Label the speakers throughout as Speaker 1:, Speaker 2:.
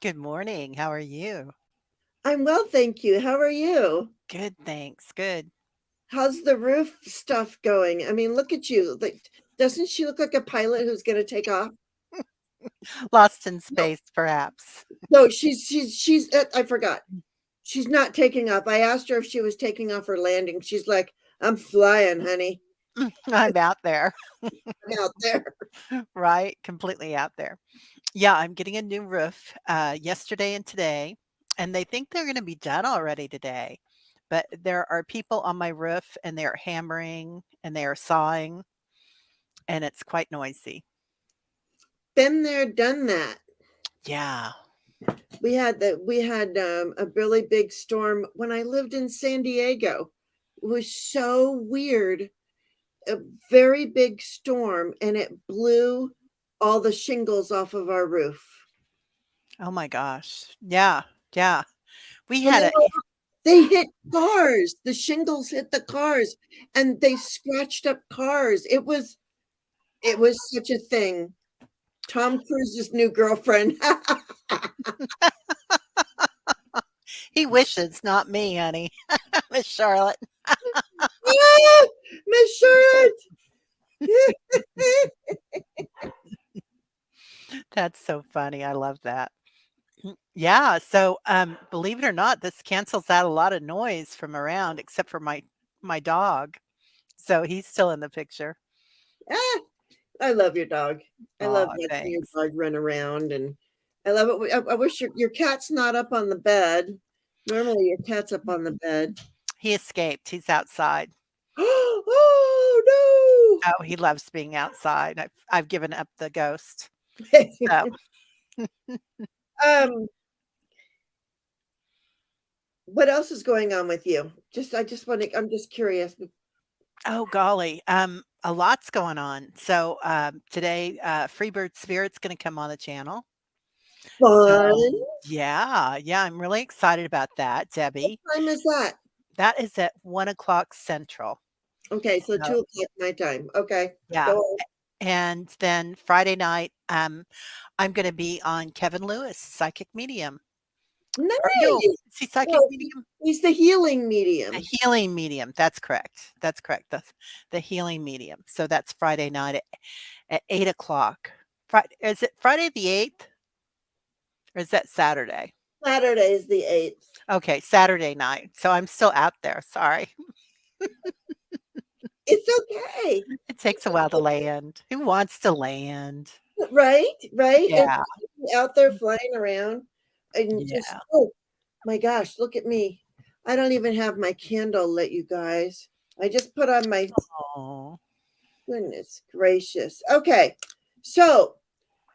Speaker 1: Good morning. How are you?
Speaker 2: I'm well, thank you. How are you?
Speaker 1: Good, thanks. Good.
Speaker 2: How's the roof stuff going? I mean, look at you. Like, doesn't she look like a pilot who's going to take off?
Speaker 1: Lost in
Speaker 2: No,
Speaker 1: space, perhaps.
Speaker 2: no, I forgot. She's not taking off. I asked her if she was taking off or landing. She's like, I'm flying, honey.
Speaker 1: I'm out there,
Speaker 2: I'm out there.
Speaker 1: right? Completely out there. Yeah, I'm getting a new roof yesterday and today, and they think they're going to be done already today. But there are people on my roof and they are hammering and they are sawing, and it's quite noisy.
Speaker 2: Been there, done that.
Speaker 1: Yeah.
Speaker 2: We had a really big storm when I lived in San Diego. It was so weird. A very big storm and it blew all the shingles off of our roof.
Speaker 1: Oh my gosh. Yeah. Yeah. We
Speaker 2: And
Speaker 1: had a,
Speaker 2: they hit cars. The shingles hit the cars and they scratched up cars. It was such a thing. Tom Cruise's new girlfriend.
Speaker 1: he wishes, not me, honey. Miss Charlotte.
Speaker 2: Ah, Miss Charlotte.
Speaker 1: That's so funny. I love that. Yeah, so, believe it or not, this cancels out a lot of noise from around except for my dog. So he's still in the picture.
Speaker 2: Ah, I love your dog. I love
Speaker 1: Oh,
Speaker 2: watching your
Speaker 1: thanks.
Speaker 2: dog run around, and I love it. I wish your cat's not up on the bed. Normally, your cat's up on the bed.
Speaker 1: He escaped. He's outside.
Speaker 2: Oh
Speaker 1: Oh, he loves being outside. I've given up the ghost.
Speaker 2: no!
Speaker 1: So,
Speaker 2: um, what else is going on with you? I just want to. I'm just curious.
Speaker 1: oh golly, a lot's going on. So, today, Freebird Spirit's gonna come on the channel.
Speaker 2: Fun.
Speaker 1: So, yeah, yeah, I'm really excited about that,
Speaker 2: What
Speaker 1: Debbie.
Speaker 2: time is that?
Speaker 1: That is at 1 o'clock Central.
Speaker 2: Okay, so
Speaker 1: So,
Speaker 2: 2 o'clock my time. Okay,
Speaker 1: yeah.
Speaker 2: go on.
Speaker 1: And then Friday night, I'm gonna be on Kevin Lewis, Psychic Medium. Or no,
Speaker 2: Nice.
Speaker 1: is he Psychic
Speaker 2: No,
Speaker 1: Medium?
Speaker 2: he's the healing
Speaker 1: The
Speaker 2: medium.
Speaker 1: Healing Medium, that's correct. That's correct. The Healing Medium. So that's Friday night at 8 o'clock. Is it Friday the 8th or is that Saturday?
Speaker 2: Saturday is the 8th.
Speaker 1: Okay, Saturday night. So I'm still out there, sorry.
Speaker 2: It's okay.
Speaker 1: It takes a while to land. Who wants to land?
Speaker 2: Right, right, and
Speaker 1: Yeah,
Speaker 2: out there flying around and just
Speaker 1: yeah.
Speaker 2: oh my gosh, look at me. I don't even have my candle lit, you guys. I just put on my
Speaker 1: Oh.
Speaker 2: goodness gracious. Okay, so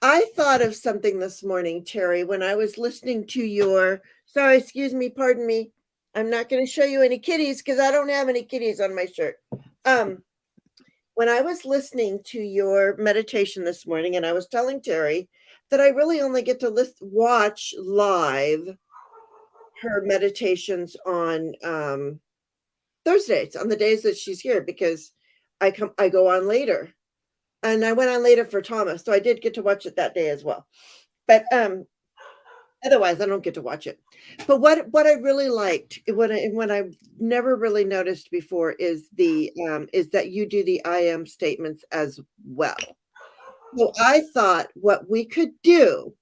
Speaker 2: I thought of something this morning, Terry, when I was listening to your sorry, excuse me, pardon me. I'm not going to show you any kitties because I don't have any kitties on my shirt. Um, when I was listening to your meditation this morning, and I was telling Terry that I really only get to watch live her meditations on Thursdays, on the days that she's here, because I go on later, and I went on later for Thomas, so I did get to watch it that day as well. But otherwise, I don't get to watch it. But what I really liked, what I never really noticed before is that you do the I am statements as well. So I thought what we could do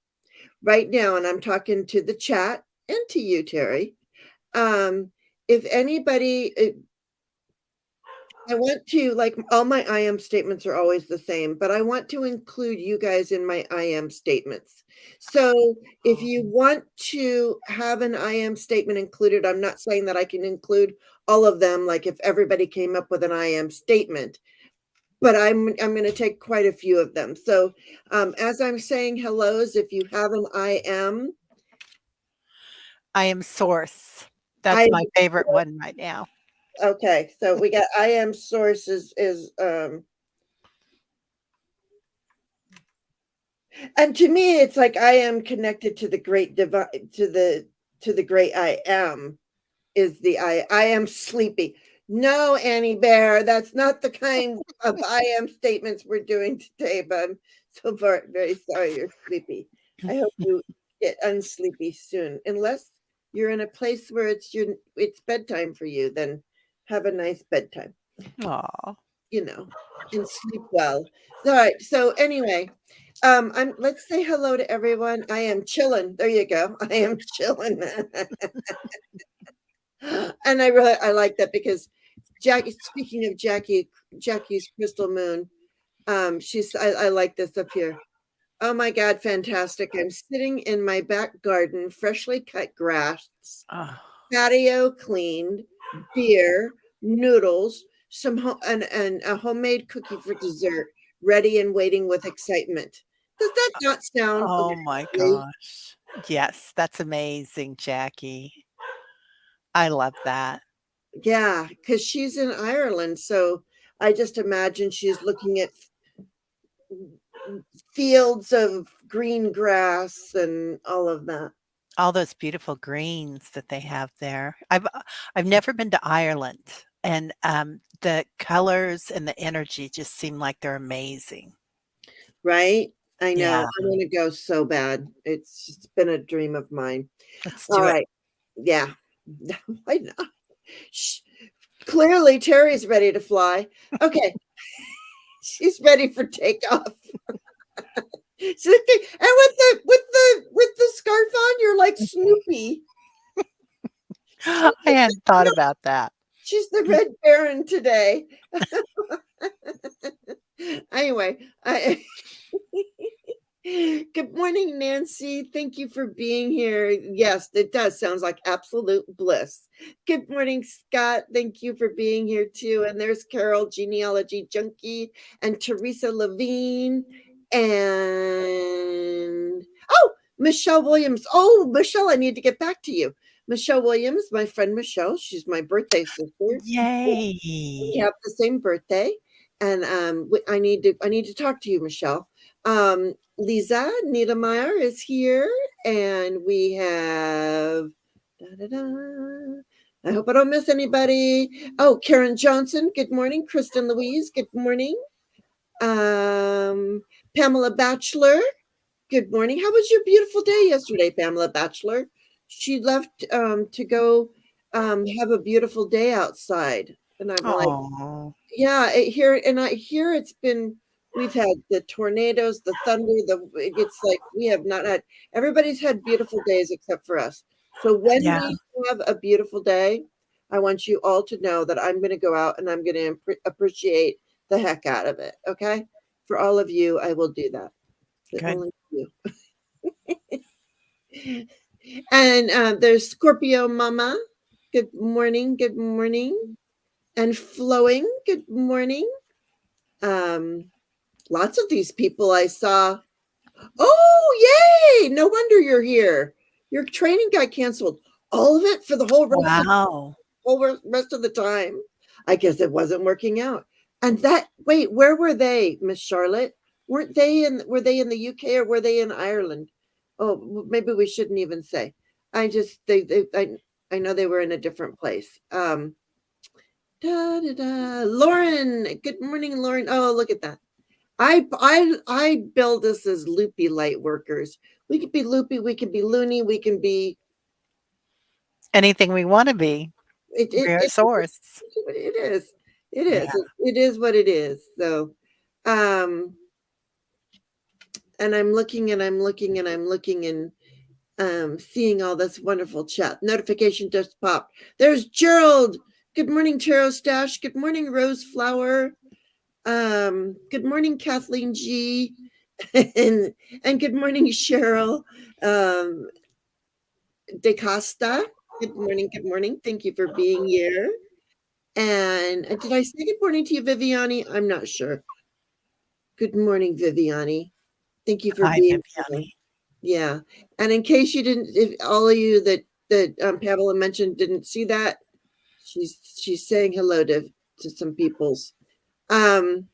Speaker 2: right now, and I'm talking to the chat and to you, Terry. Um, if anybody, I want to like all my I am statements are always the same, but I want to include you guys in my I am statements. So if you want to have an I am statement included, I'm not saying that I can include all of them, like if everybody came up with an I am statement, but I'm going to take quite a few of them. So as I'm saying hellos, if you have an I am,
Speaker 1: I am Source.
Speaker 2: I
Speaker 1: That's my favorite one right now.
Speaker 2: okay. So we got I am source is and to me it's like I am connected to the great divine to the great I am is the I am sleepy. No, Annie Bear, that's not the kind of I am statements we're doing today, but I'm so very, very sorry you're sleepy. I hope you get unsleepy soon, unless you're in a place where it's bedtime for you. Then have a nice bedtime,
Speaker 1: Aw.
Speaker 2: you know, and sleep well. All right. So anyway, I'm let's say hello to everyone. I am chilling. There you go. I am chilling. And I like that because Jackie, speaking of Jackie's crystal moon, I like this up here. Oh my God, fantastic. I'm sitting in my back garden, freshly cut grass,
Speaker 1: Oh,
Speaker 2: patio cleaned, beer, noodles, and a homemade cookie for dessert, ready and waiting with excitement. Does that not sound
Speaker 1: oh my
Speaker 2: lovely?
Speaker 1: gosh. Yes, that's amazing, Jackie. I love that.
Speaker 2: Yeah, because she's in Ireland, so I just imagine she's looking at fields of green grass and all of that.
Speaker 1: All those beautiful greens that they have there. I've never been to Ireland, and, the colors and the energy just seem like they're amazing.
Speaker 2: Right? I know.
Speaker 1: Yeah,
Speaker 2: I wanna go so bad. It's just been a dream of mine.
Speaker 1: let's do it.
Speaker 2: Alright. Yeah. Why not? Sh Clearly, Terry's ready to fly. Okay, she's ready for takeoff. She's like, and with the scarf on, you're like Snoopy.
Speaker 1: I hadn't thought about that.
Speaker 2: She's the Red Baron today. Anyway, I good morning, Nancy. Thank you for being here. Yes, it does. Sounds like absolute bliss. Good morning, Scott. Thank you for being here too. And there's Carol, genealogy junkie, and Teresa Levine, and oh, Michelle Williams. Oh, Michelle, I need to get back to you. Michelle Williams, my friend Michelle. She's my birthday sister. We
Speaker 1: Yay.
Speaker 2: have the same birthday, and I need to talk to you, Michelle. Lisa Niedermeyer is here, and we have. Da, da, da. I hope I don't miss anybody. Oh, Karen Johnson. Good morning, Kristen Louise. Good morning. Um, Pamela Batchelor. Good morning. How was your beautiful day yesterday, Pamela Batchelor? She left to go have a beautiful day outside, and I'm like,
Speaker 1: Oh,
Speaker 2: yeah, I hear we've had the tornadoes, the thunder, it's like we have not had everybody's had beautiful days except for us. So when
Speaker 1: yeah,
Speaker 2: we have a beautiful day, I want you all to know that I'm going to go out and I'm going to appreciate the heck out of it. Okay. For all of you, I will do that. But
Speaker 1: good.
Speaker 2: only you. And there's Scorpio Mama. Good morning. Good morning. And Flowing. Good morning. Um, Lots of these people I saw. Oh, yay! No wonder you're here. Your training got canceled. All of it for the
Speaker 1: Wow.
Speaker 2: whole rest of the time. I guess it wasn't working out. And that wait, where were they, Miss Charlotte? Were they in the UK or were they in Ireland? Oh, maybe we shouldn't even say. I just I know they were in a different place. Da, da, da. Lauren, good morning, Lauren. Oh, look at that. I build this as loopy light workers. We could be loopy, we can be loony, we can be
Speaker 1: Anything we wanna be. We're a
Speaker 2: it
Speaker 1: source.
Speaker 2: it is. It
Speaker 1: Yeah,
Speaker 2: is. It is what it is. So um and I'm looking and I'm looking and I'm looking and seeing all this wonderful chat. Notification just popped. There's Gerald. Good morning, Tarot Stash. Good morning, Rose Flower. Good morning, Kathleen G. and good morning, Cheryl DeCosta. Good morning. Good morning. Thank you for being here. And did I say good morning to you, Viviani? I'm not sure. Good morning, Viviani. Thank you for
Speaker 1: hi,
Speaker 2: being here.
Speaker 1: Viviani.
Speaker 2: Yeah. And in case you didn't, if all of you that Pamela mentioned didn't see that, she's saying hello to some people's. Um,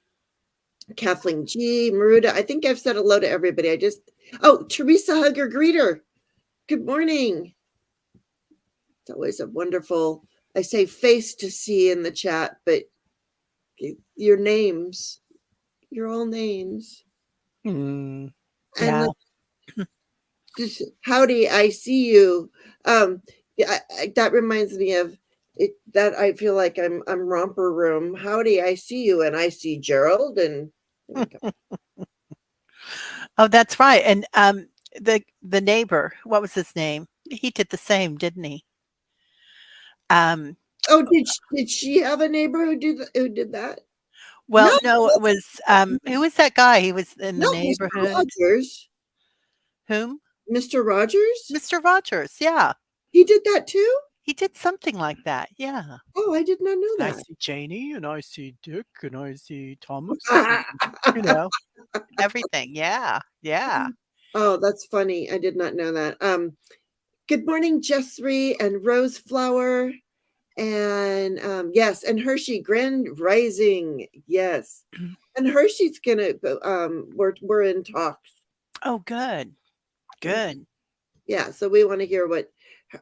Speaker 2: Kathleen G, Maruda. I think I've said hello to everybody. Teresa Hugger Greeter. Good morning. It's always a wonderful, I say face to see in the chat, but your names, your all names.
Speaker 1: Mm,
Speaker 2: And
Speaker 1: yeah.
Speaker 2: Just howdy, I see you. Yeah, that reminds me of it. That I feel like I'm romper room. Howdy, I see you, and I see Gerald, and
Speaker 1: Oh, that's right, and, the neighbor, what was his name? He did the same, didn't he? Um,
Speaker 2: oh, did she have a neighbor who did that? No,
Speaker 1: well, no, it was, who was that guy? He was in the
Speaker 2: no, Mr.
Speaker 1: neighborhood.
Speaker 2: Rogers.
Speaker 1: Whom?
Speaker 2: Mr. Rogers?
Speaker 1: Mr. Rogers, yeah.
Speaker 2: He did that too?
Speaker 1: He did something like that, yeah.
Speaker 2: Oh, I did not know
Speaker 1: I
Speaker 2: that.
Speaker 1: see Janie, and I see Dick, and I see Thomas, and, you know, everything, yeah, yeah.
Speaker 2: Oh, that's funny. I did not know that. Good morning, Jessry and Roseflower. And yes, and Hershey, Grand Rising. Yes. And Hershey's gonna we're in talks.
Speaker 1: Oh, good,
Speaker 2: Yeah.
Speaker 1: good.
Speaker 2: Yeah, so we want to hear what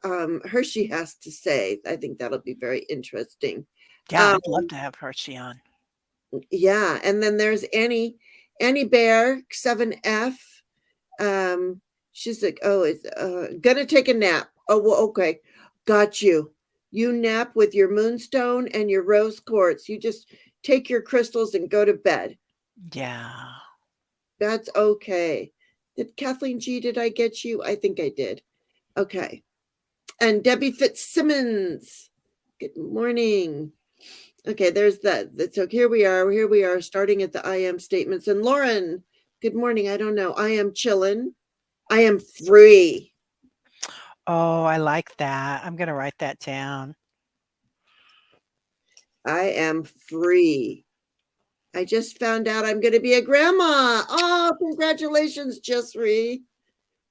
Speaker 2: Hershey has to say. I think that'll be very interesting.
Speaker 1: Yeah,
Speaker 2: Um,
Speaker 1: I'd love to have Hershey on.
Speaker 2: yeah, and then there's Annie Bear 7F. Um, she's like, oh, it's gonna take a nap. Oh, well, okay, got you. You nap with your moonstone and your rose quartz. You just take your crystals and go to bed.
Speaker 1: Yeah.
Speaker 2: That's okay. Did Kathleen G, did I get you? I think I did. Okay. And Debbie Fitzsimmons. Good morning. Okay, there's that. So here we are. Here we are starting at the I am statements. And Lauren, good morning. I don't know. I am chillin'. I am free.
Speaker 1: Oh, I like that. I'm gonna write that down.
Speaker 2: I am free. I just found out I'm going to be a grandma. Oh, congratulations, Jessry.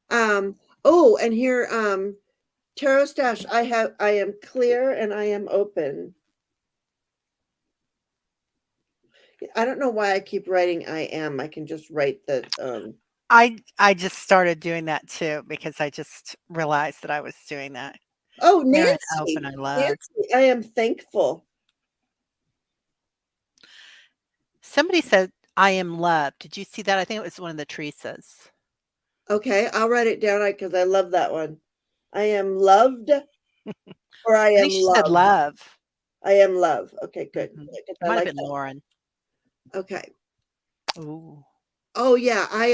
Speaker 2: Oh, and here, Tarot Stash, I am clear and I am open. I don't know why I keep writing I am. I can just write the
Speaker 1: I just started doing that too because I just realized that I was doing that.
Speaker 2: oh,
Speaker 1: Clear and open,
Speaker 2: Nancy.
Speaker 1: I love.
Speaker 2: Nancy, I am thankful.
Speaker 1: Somebody said, "I am loved." Did you see that? I think it was one of the Teresas.
Speaker 2: Okay, I'll write it down because I love that one. I am loved or I
Speaker 1: I think
Speaker 2: am
Speaker 1: she said
Speaker 2: loved.
Speaker 1: love.
Speaker 2: I am love. Okay, good.
Speaker 1: Mhm.
Speaker 2: Because
Speaker 1: It
Speaker 2: I
Speaker 1: might have
Speaker 2: like
Speaker 1: been
Speaker 2: that.
Speaker 1: Lauren.
Speaker 2: Okay.
Speaker 1: Ooh.
Speaker 2: Oh yeah, I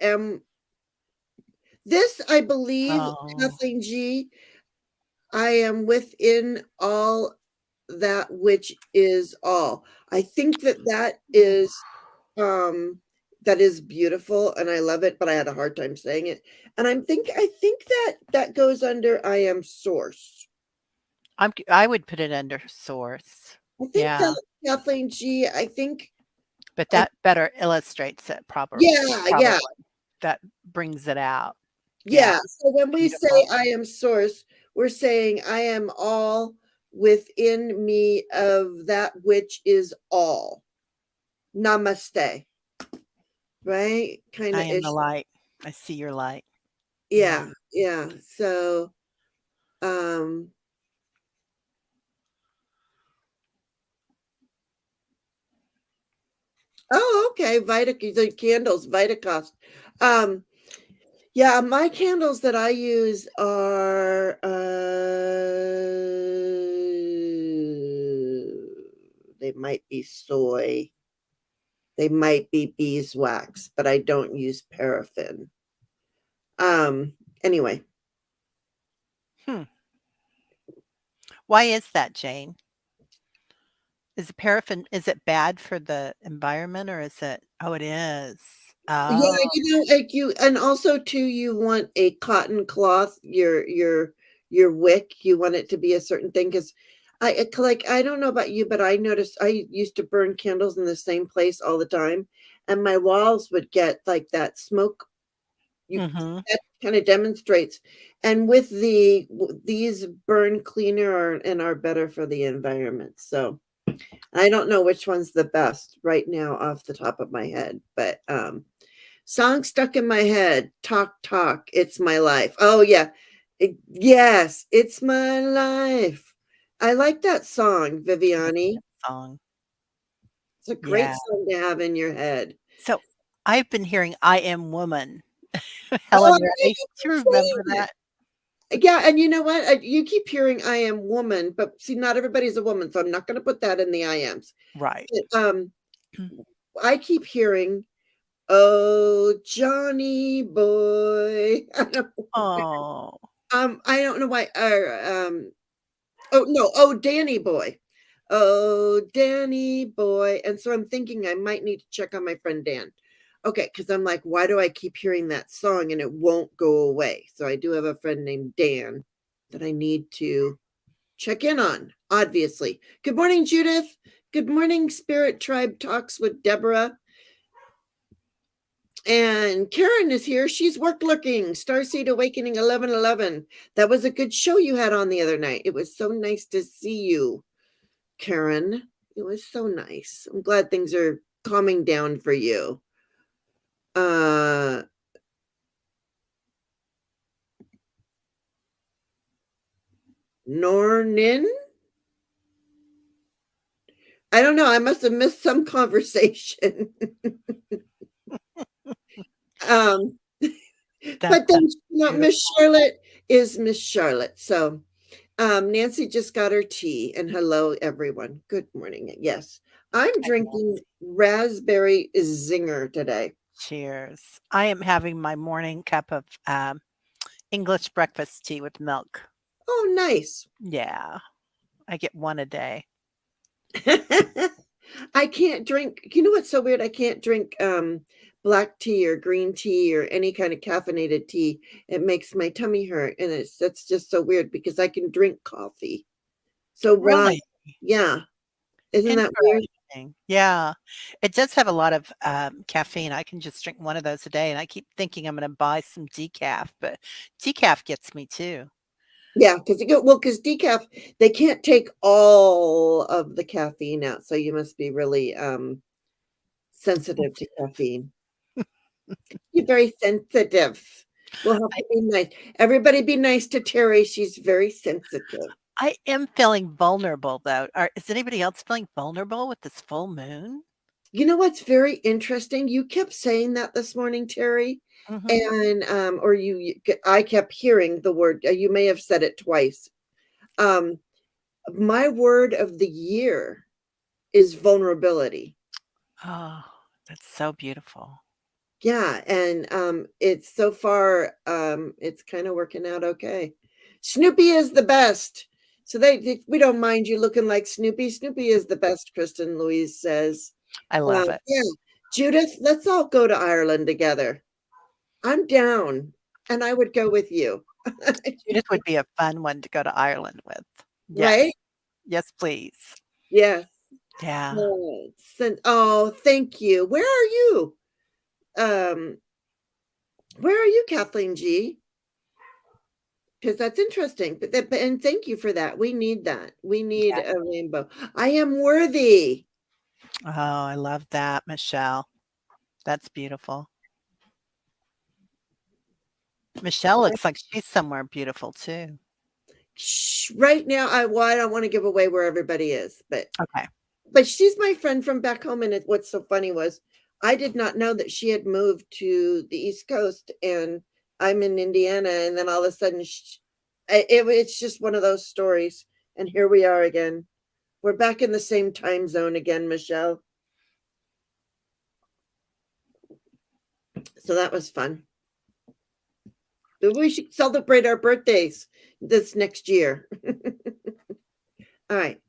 Speaker 2: am this, I believe,
Speaker 1: Oh.
Speaker 2: Kathleen G, I am within all that which is all. I think um that is beautiful and I love it, but I had a hard time saying it. And I think that goes under I am source.
Speaker 1: I would put it under source.
Speaker 2: I think
Speaker 1: Yeah,
Speaker 2: that Kathleen G, I think
Speaker 1: but
Speaker 2: I
Speaker 1: that better illustrates it
Speaker 2: yeah, yeah.
Speaker 1: probably. That brings it out. Yeah,
Speaker 2: Yeah. So when we say
Speaker 1: beautiful.
Speaker 2: I am source, we're saying I am all within me of that which is all. Namaste. Right? Kind
Speaker 1: I
Speaker 2: of
Speaker 1: am the
Speaker 2: ish.
Speaker 1: light. I see your light. Yeah.
Speaker 2: Yeah. Yeah. So, um, oh, okay. The candles, Vitacost. Um, yeah, my candles that I use are they might be soy. They might be beeswax, but I don't use paraffin. Anyway,
Speaker 1: Hmm. Why is that, Jane? Is paraffin is it bad for the environment or is it oh, it is.
Speaker 2: yeah,
Speaker 1: Oh.
Speaker 2: like you, and also too, you want a cotton cloth, your wick, you want it to be a certain thing because like I don't know about you, but I noticed I used to burn candles in the same place all the time, and my walls would get like that smoke. You
Speaker 1: Mhm.
Speaker 2: that kind of demonstrates, and with these burn cleaner and are better for the environment. So I don't know which one's the best right now off the top of my head, but song stuck in my head. Talk, talk. It's my life. Oh yeah, yes, it's my life. I like that song,
Speaker 1: That's a
Speaker 2: Viviani.
Speaker 1: good song.
Speaker 2: It's a great
Speaker 1: Yeah.
Speaker 2: song to have in your head.
Speaker 1: So, I've been hearing "I am woman."
Speaker 2: Oh,
Speaker 1: Helen
Speaker 2: I
Speaker 1: Reddy.
Speaker 2: thank you
Speaker 1: Do you
Speaker 2: for
Speaker 1: remember
Speaker 2: saying
Speaker 1: that?
Speaker 2: it. Yeah, and you know what? You keep hearing "I am woman," but see, not everybody's a woman, so I'm not gonna put that in the I ams.
Speaker 1: Right.
Speaker 2: But, I keep hearing, "Oh, Johnny boy."
Speaker 1: Oh,
Speaker 2: I don't know why, oh, no, "Oh, Danny boy. Oh, Danny boy," and so I'm thinking I might need to check on my friend Dan. Okay, because 'cause I'm like, "Why do I keep hearing that song and it won't go away?" So I do have a friend named Dan that I need to check in on, obviously. Good morning, Judith. Good morning, Spirit Tribe Talks with Deborah. And Karen is here. She's work looking. Starseed Awakening 1111. That was a good show you had on the other night. It was so nice to see you, Karen. It was so nice. I'm glad things are calming down for you. Uh Nornin? I don't know. I must have missed some conversation. um
Speaker 1: that
Speaker 2: but
Speaker 1: that's
Speaker 2: then Miss
Speaker 1: beautiful.
Speaker 2: Charlotte is Miss Charlotte. So Nancy just got her tea, and hello, everyone. Good morning. Yes, I'm
Speaker 1: I know.
Speaker 2: drinking raspberry zinger today.
Speaker 1: Cheers. I am having my morning cup of, English breakfast tea with milk.
Speaker 2: Oh, nice.
Speaker 1: Yeah, I get 1 a day.
Speaker 2: I can't drink. You know what's so weird? I can't drink black tea or green tea or any kind of caffeinated tea. It makes my tummy hurt, and that's just so weird because I can drink coffee. So why?
Speaker 1: Really?
Speaker 2: Yeah, isn't that weird?
Speaker 1: Interesting. Yeah. It does have a lot of, caffeine. I can just drink 1 of those a day, and I keep thinking I'm gonna buy some decaf, but decaf gets me too.
Speaker 2: Yeah, because because decaf, they can't take all of the caffeine out, so you must be really, sensitive to caffeine. You're very sensitive. We'll have
Speaker 1: I
Speaker 2: to be nice. Everybody be nice to Terry, she's very sensitive.
Speaker 1: I am feeling vulnerable, though. Is anybody else feeling vulnerable with this full moon?
Speaker 2: You know what's very interesting? You kept saying that this morning, Terry,
Speaker 1: Mhm.
Speaker 2: and, or I kept hearing the word, you may have said it twice. Um, my word of the year is vulnerability.
Speaker 1: Oh, that's so beautiful.
Speaker 2: Yeah, and, it's so far, it's kinda working out okay. Snoopy is the best. So we don't mind you looking like Snoopy. Snoopy is the best, Kristen Louise says.
Speaker 1: I love it.
Speaker 2: Yeah. Judith, let's all go to Ireland together. I'm down, and I would go with you.
Speaker 1: Judith would be a fun one to go to Ireland with.
Speaker 2: Right?
Speaker 1: Yes. Yes, please.
Speaker 2: Yes.
Speaker 1: Yeah.
Speaker 2: Oh, oh, thank you. Where are you? Um, where are you, Kathleen G? Because that's interesting, and thank you for that. We need that. We need
Speaker 1: Yeah.
Speaker 2: a rainbow. I am worthy.
Speaker 1: Oh, I love that, Michelle. That's beautiful. Michelle looks like she's somewhere beautiful too.
Speaker 2: Shh, right now, I don't wanna give away where everybody is,
Speaker 1: Okay.
Speaker 2: but she's my friend from back home, and what's so funny was I did not know that she had moved to the East Coast, and I'm in Indiana, and then all of a sudden, it's just one of those stories, and here we are again. We're back in the same time zone again, Michelle. So that was fun. But we should celebrate our birthdays this next year. All right.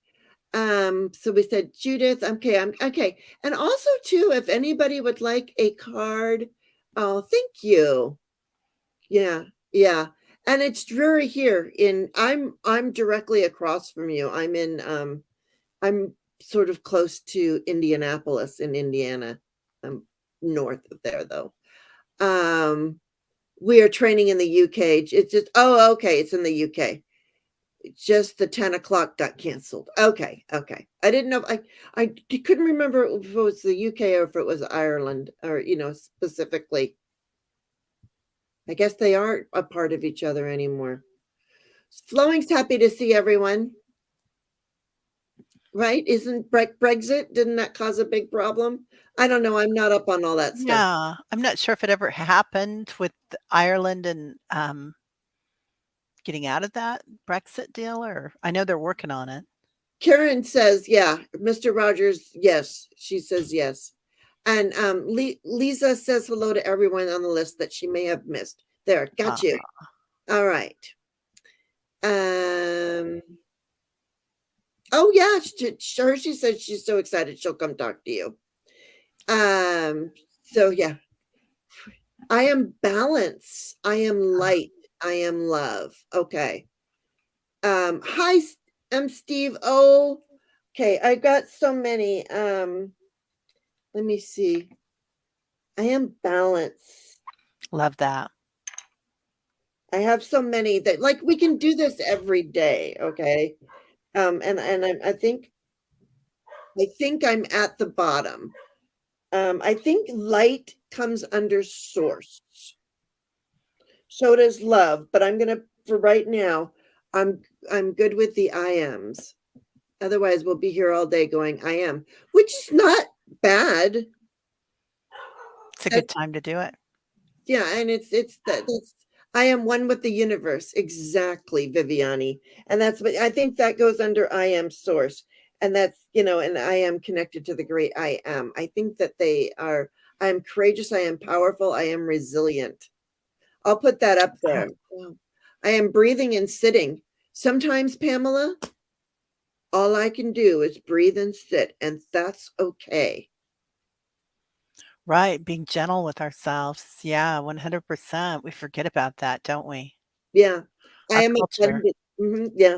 Speaker 2: So we said Judith. Okay, I'm okay. And also too, if anybody would like a card, oh, thank you. Yeah, yeah. And it's Drury here I'm directly across from you. I'm sort of close to Indianapolis in Indiana. I'm north of there though. Um we are training in the UK. It's just oh okay, it's in the UK. Just the 10 o'clock got canceled. Okay, okay. I didn't know couldn't remember if it was the UK or if it was Ireland or specifically. I guess they aren't a part of each other anymore. Flowing's happy to see everyone. right? Isn't Brexit, didn't that cause a big problem? I don't know, I'm not up on all that stuff.
Speaker 1: Yeah, I'm not sure if it ever happened with Ireland and, getting out of that Brexit deal, or I know they're working on it.
Speaker 2: Karen says, yeah. Mr. Rogers, yes. She says yes. And Lisa says hello to everyone on the list that she may have missed. There, got you.
Speaker 1: Ah,
Speaker 2: All right. Um. Oh yeah, she said she's so excited she'll come talk to you. So yeah, I am balance. I am
Speaker 1: ah,
Speaker 2: light. I am love. Okay. Hi, I'm Steve. Oh, okay. I got so many. Let me see. I am balance.
Speaker 1: love that.
Speaker 2: I have so many that like we can do this every day. Okay. And I think I'm at the bottom. I think light comes under source. So does love, but I'm gonna for right now, I'm I'm good with the I ams. Otherwise, we'll be here all day going I am, which is not bad.
Speaker 1: It's a
Speaker 2: That,
Speaker 1: good time to do it.
Speaker 2: yeah, and that's I am one with the universe. Exactly, Viviani. And that's what I think that goes under I am source. And that's, and I am connected to the great I am. I think that they are I am courageous, I am powerful, I am resilient. I'll put that up
Speaker 1: Oh,
Speaker 2: there. Yeah. I am breathing and sitting. Sometimes, Pamela, all I can do is breathe and sit, and that's okay.
Speaker 1: right, being gentle with ourselves. Yeah, 100%. We forget about that, don't we?
Speaker 2: Yeah. I
Speaker 1: Our
Speaker 2: am
Speaker 1: culture.
Speaker 2: abundant. Yeah,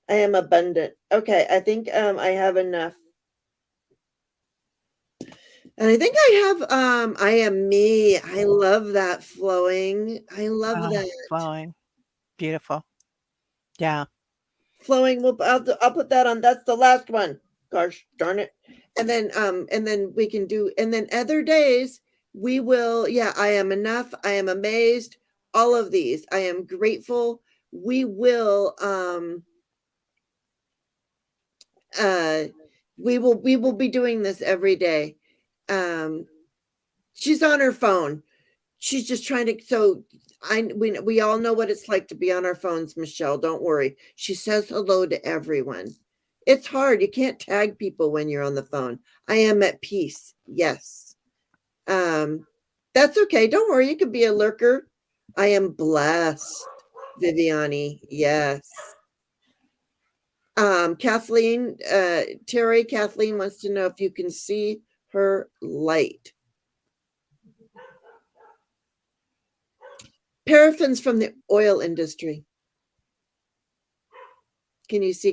Speaker 2: I am abundant. Okay, I think I have enough. And I think I have I am me. I love that flowing. I love
Speaker 1: Oh,
Speaker 2: that.
Speaker 1: flowing. Beautiful. Yeah.
Speaker 2: Flowing will I'll put that on. That's the last one. Gosh darn it. And then we can do and then other days we will I am enough, I am amazed, all of these. I am grateful. We will uh we will be doing this every day. Um she's on her phone. She's just trying to we all know what it's like to be on our phones, Michelle, don't worry. She says hello to everyone. It's hard. You can't tag people when you're on the phone. I am at peace. Yes. Um that's okay. Don't worry. You could be a lurker. I am blessed, Viviani. Yes. Kathleen, Teri, Kathleen wants to know if you can see her light. Paraffins from the oil industry. Can you see?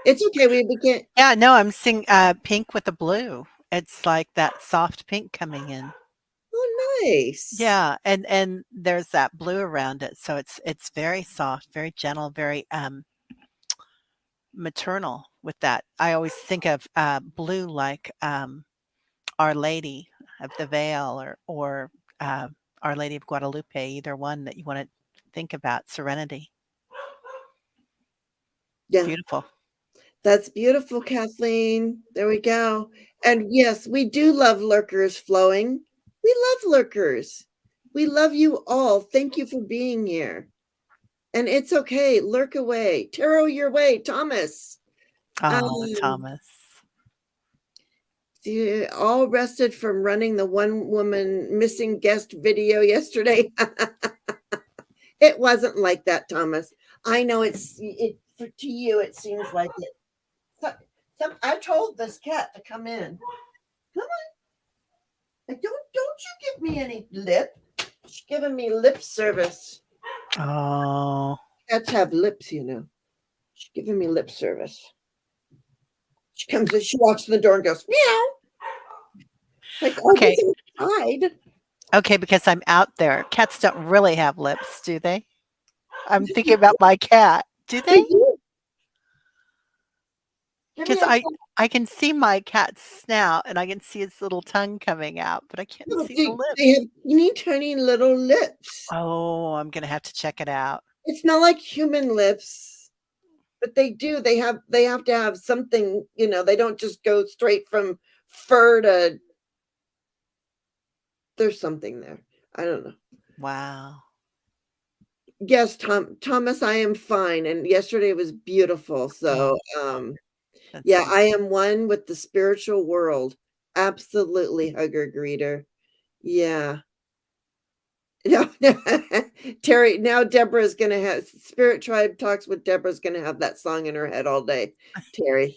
Speaker 2: It's okay. We can't.
Speaker 1: Yeah, no, I'm seeing, pink with the blue. It's like that soft pink coming in.
Speaker 2: Oh, nice.
Speaker 1: Yeah, and there's that blue around it, so it's very soft, very gentle, very, maternal with that. I always think of, blue like, Our Lady of the Veil or, Our Lady of Guadalupe, either one that you wanna think about, serenity.
Speaker 2: Yeah,
Speaker 1: Beautiful.
Speaker 2: that's beautiful, Kathleen. There we go. And yes, we do love lurkers flowing. We love lurkers. We love you all. Thank you for being here. And it's okay. Lurk away. Tarot your way, Thomas.
Speaker 1: Oh,
Speaker 2: Um,
Speaker 1: Thomas.
Speaker 2: all rested from running the one woman missing guest video yesterday. It wasn't like that, Thomas. I know to you it seems like it. I told this cat to come in. Come on. Don't you give me any lip. She's giving me lip service.
Speaker 1: Oh,
Speaker 2: Cats have lips, She's giving me lip service. She comes in, she walks in the door and goes, meow. Like, I
Speaker 1: okay.
Speaker 2: was inside.
Speaker 1: Okay, because I'm out there. Cats don't really have lips, do they? I'm thinking about my cat. Do
Speaker 2: They
Speaker 1: they?
Speaker 2: do. Give me
Speaker 1: Because
Speaker 2: a
Speaker 1: I can see my cat's snout and I can see its little tongue coming out, but I can't
Speaker 2: no,
Speaker 1: see the
Speaker 2: they
Speaker 1: lips.
Speaker 2: have teeny tiny little lips.
Speaker 1: Oh, I'm gonna have to check it out.
Speaker 2: It's not like human lips. But they do. They have to have something, they don't just go straight from fur to there's something there. I don't know.
Speaker 1: Wow.
Speaker 2: Yes, Thomas, I am fine. And yesterday was beautiful. So,
Speaker 1: Oh, that's
Speaker 2: yeah, I
Speaker 1: beautiful.
Speaker 2: am one with the spiritual world. Absolutely, hugger greeter. Yeah. No, Teri, now Deborah's gonna have Spirit Tribe Talks with Deborah's gonna have that song in her head all day. Teri.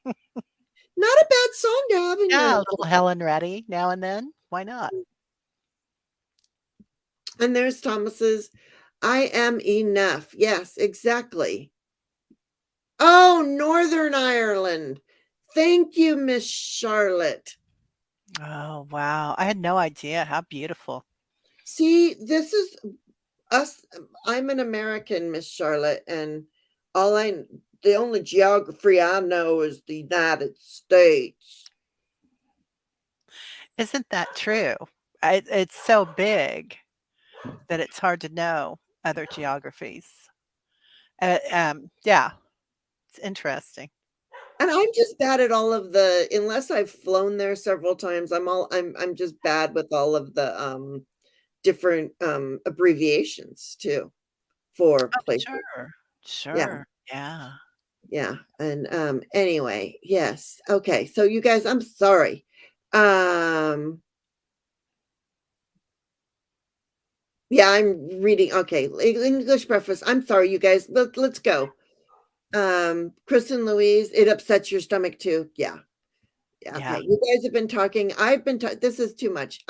Speaker 2: Not a bad song to have in your
Speaker 1: Yeah,
Speaker 2: head.
Speaker 1: a little Helen Reddy now and then. Why not?
Speaker 2: And there's Thomas's I am enough. Yes, exactly. Oh, Northern Ireland. Thank you, Miss Charlotte.
Speaker 1: Oh, wow. I had no idea. How beautiful.
Speaker 2: See, this is us. I'm an American, Miss Charlotte, and all I the only geography I know is the United States.
Speaker 1: Isn't that true? It's so big that it's hard to know other geographies. Yeah, it's interesting.
Speaker 2: And I'm just bad at all of the unless I've flown there several times, I'm just bad with all of the different abbreviations too for
Speaker 1: Oh,
Speaker 2: places.
Speaker 1: sure.
Speaker 2: Yeah.
Speaker 1: Sure. Yeah.
Speaker 2: Yeah. And anyway, yes. Okay. So you guys, I'm sorry. Um yeah, I'm reading. Okay, English breakfast. I'm sorry, you guys. Let's go. Kristen Louise, it upsets your stomach too. Yeah. Yeah,
Speaker 1: Yeah.
Speaker 2: okay. You guys have been talking. I've been this is too much.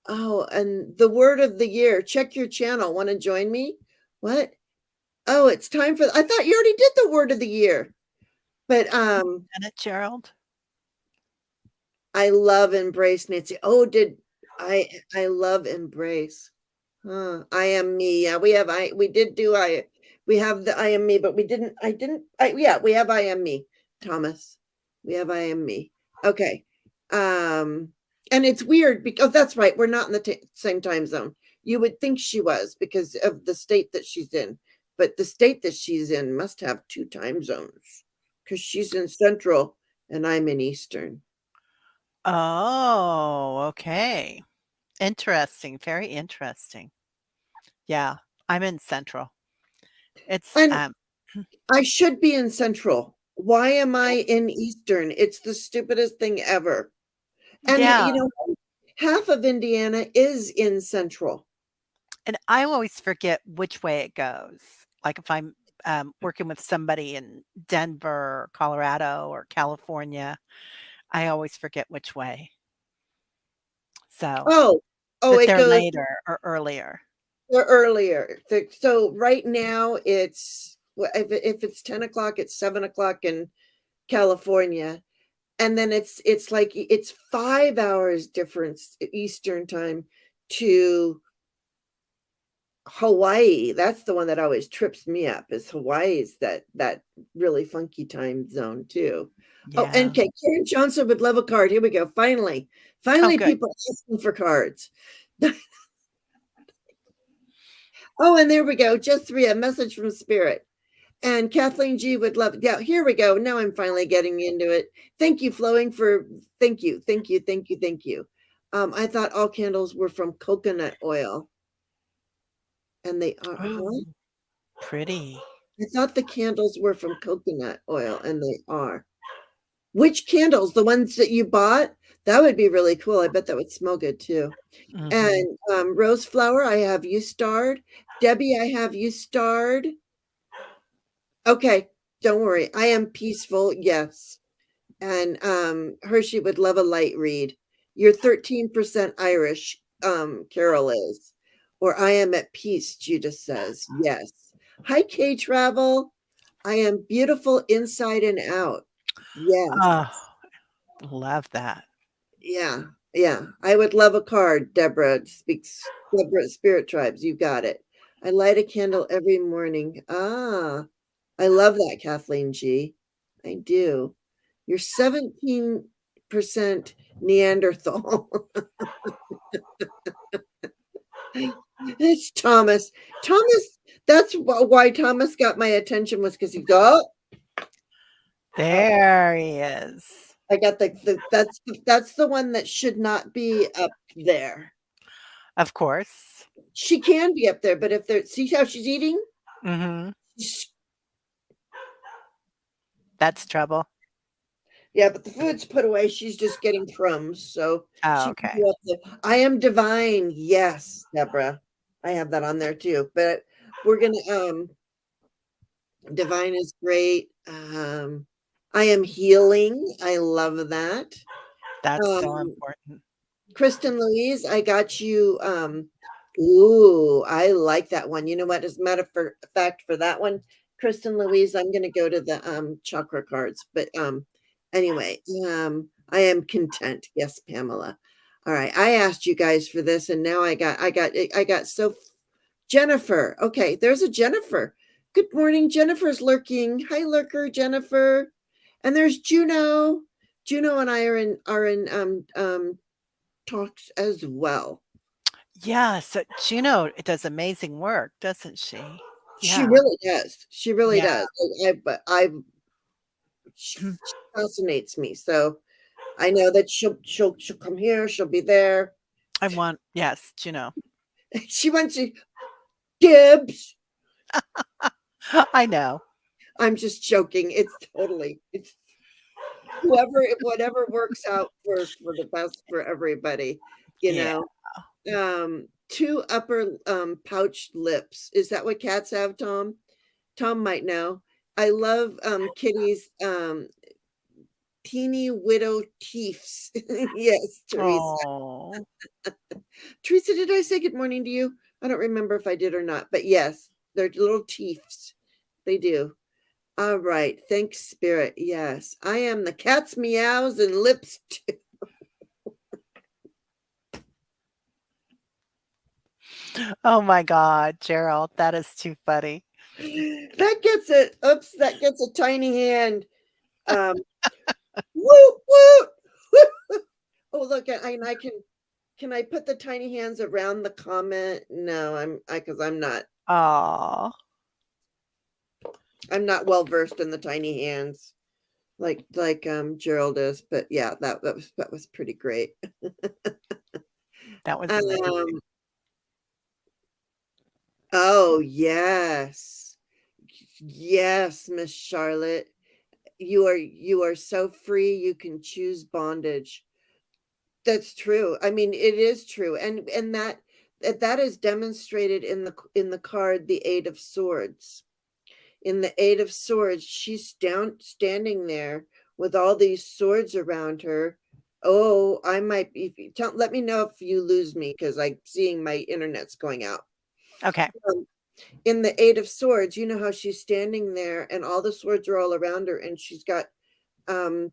Speaker 2: Oh, and the word of the year. Check your channel. Want to join me? What? Oh, it's time for I thought you already did the word of the year. But
Speaker 1: And it, Gerald?
Speaker 2: I love Embrace, Nancy. Oh, did I love Embrace. I am me. Yeah, we did do we have the I am me, but yeah, we have I am me, Thomas. We have I am me. Okay. And it's weird because that's right, we're not in the same time zone. You would think she was because of the state that she's in, but the state that she's in must have two time zones because she's in Central and I'm in Eastern.
Speaker 1: Oh, okay. Interesting. Very interesting. Yeah. I'm in Central. It's,
Speaker 2: And I should be in Central. Why am I in Eastern? It's the stupidest thing ever. And
Speaker 1: yeah.
Speaker 2: half of Indiana is in Central.
Speaker 1: And I always forget which way it goes. Like if I'm working with somebody in Denver or Colorado or California, I always forget which way. So
Speaker 2: Oh, oh,
Speaker 1: that
Speaker 2: it
Speaker 1: they're
Speaker 2: goes
Speaker 1: later or earlier.
Speaker 2: earlier. So right now it's if it's 10 o'clock, it's 7 o'clock in California. And then it's like it's 5 hours difference Eastern time to Hawaii. That's the one that always trips me up is Hawaii's that really funky time zone too. Oh, and
Speaker 1: Yeah.
Speaker 2: okay, Karen Johnson would love a card. Here we go. Finally,
Speaker 1: Oh,
Speaker 2: finally,
Speaker 1: good.
Speaker 2: people asking for cards. Oh, and there we go. Just three, a message from Spirit. And Kathleen G would love. Yeah, here we go. Now I'm finally getting into it. Thank you, Flowing, for thank you, thank you, thank you, thank you. I thought all candles were from coconut oil, and they are, huh?
Speaker 1: Oh, pretty.
Speaker 2: I thought the candles were from coconut oil, and they are. Which candles? The ones that you bought? That would be really cool. I bet that would smell good too.
Speaker 1: Mhm.
Speaker 2: And Rose Flower, I have you starred. Debbie, I have you starred. Okay, don't worry. I am peaceful. Yes. And Hershey would love a light read. You're 13% Irish, Carol is. Or I am at peace, Judith says. Yes. Hi, K Travel. I am beautiful inside and out. Yes.
Speaker 1: Oh, love that.
Speaker 2: Yeah. Yeah. I would love a card. Deborah speaks. Deborah Spirit Tribes. You got it. I light a candle every morning. Ah, I love that, Kathleen G. I do. You're 17% Neanderthal. It's Thomas. Thomas, that's why Thomas got my attention was because he go, oh,
Speaker 1: There he is.
Speaker 2: I got that's the one that should not be up there.
Speaker 1: Of course.
Speaker 2: She can be up there, but if there, see how she's eating?
Speaker 1: Mhm.
Speaker 2: She's-
Speaker 1: That's trouble.
Speaker 2: Yeah, but the food's put away. She's just getting crumbs, so
Speaker 1: Oh,
Speaker 2: she can
Speaker 1: okay.
Speaker 2: go up there. I am divine. Yes, Deborah. I have that on there too. But we're gonna divine is great. I am healing. I love that.
Speaker 1: That's so
Speaker 2: Um,
Speaker 1: important.
Speaker 2: Kristen Louise, I got you. Ooh, I like that one. You know what? As a matter of fact, for that one, Kristen Louise, I'm gonna go to the chakra cards. But anyway, I am content. Yes, Pamela. All right. I asked you guys for this, and now I got so Jennifer. Okay, there's a Jennifer. Good morning. Jennifer's lurking. Hi, lurker, Jennifer. And there's Juno. Juno and I are in talks as well.
Speaker 1: Yeah, so Juno does amazing work, doesn't she?
Speaker 2: She
Speaker 1: Yeah.
Speaker 2: really does. She really
Speaker 1: Yeah.
Speaker 2: does. But she fascinates me. So I know that she'll come here. She'll be there.
Speaker 1: I want yes, Juno.
Speaker 2: She wants to dibs.
Speaker 1: I know.
Speaker 2: I'm just joking. It's whatever works out for the best for everybody, you
Speaker 1: Yeah.
Speaker 2: know. Two upper pouched lips. Is that what cats have, Tom? Tom might know. I love Kitty's teeny widow teeths. Yes, Teresa.
Speaker 1: Oh,
Speaker 2: Teresa, did I say good morning to you? I don't remember if I did or not, but yes, they're little teeths. They do. All right. Thanks, Spirit. Yes, I am the cat's meows and lips.
Speaker 1: oh my god, Gerald, that is too funny.
Speaker 2: That gets it. Oops, that gets a tiny hand. Um, woot woot. Oh, look, I can I put the tiny hands around the comment? No, because
Speaker 1: Aw,
Speaker 2: I'm not well versed in the tiny hands like Gerald is, but yeah, that was pretty great.
Speaker 1: that was amazing.
Speaker 2: Um, oh yes. Yes, Miss Charlotte. You are so free you can choose bondage. That's true. I mean, it is true. And that is demonstrated in the card the 8 of swords. In the 8 of swords, she's down standing there with all these swords around her. Oh, I might be let me know if you lose me because I'm seeing my internet's going out.
Speaker 1: Okay.
Speaker 2: Um, in the 8 of swords, you know how she's standing there and all the swords are all around her and she's got um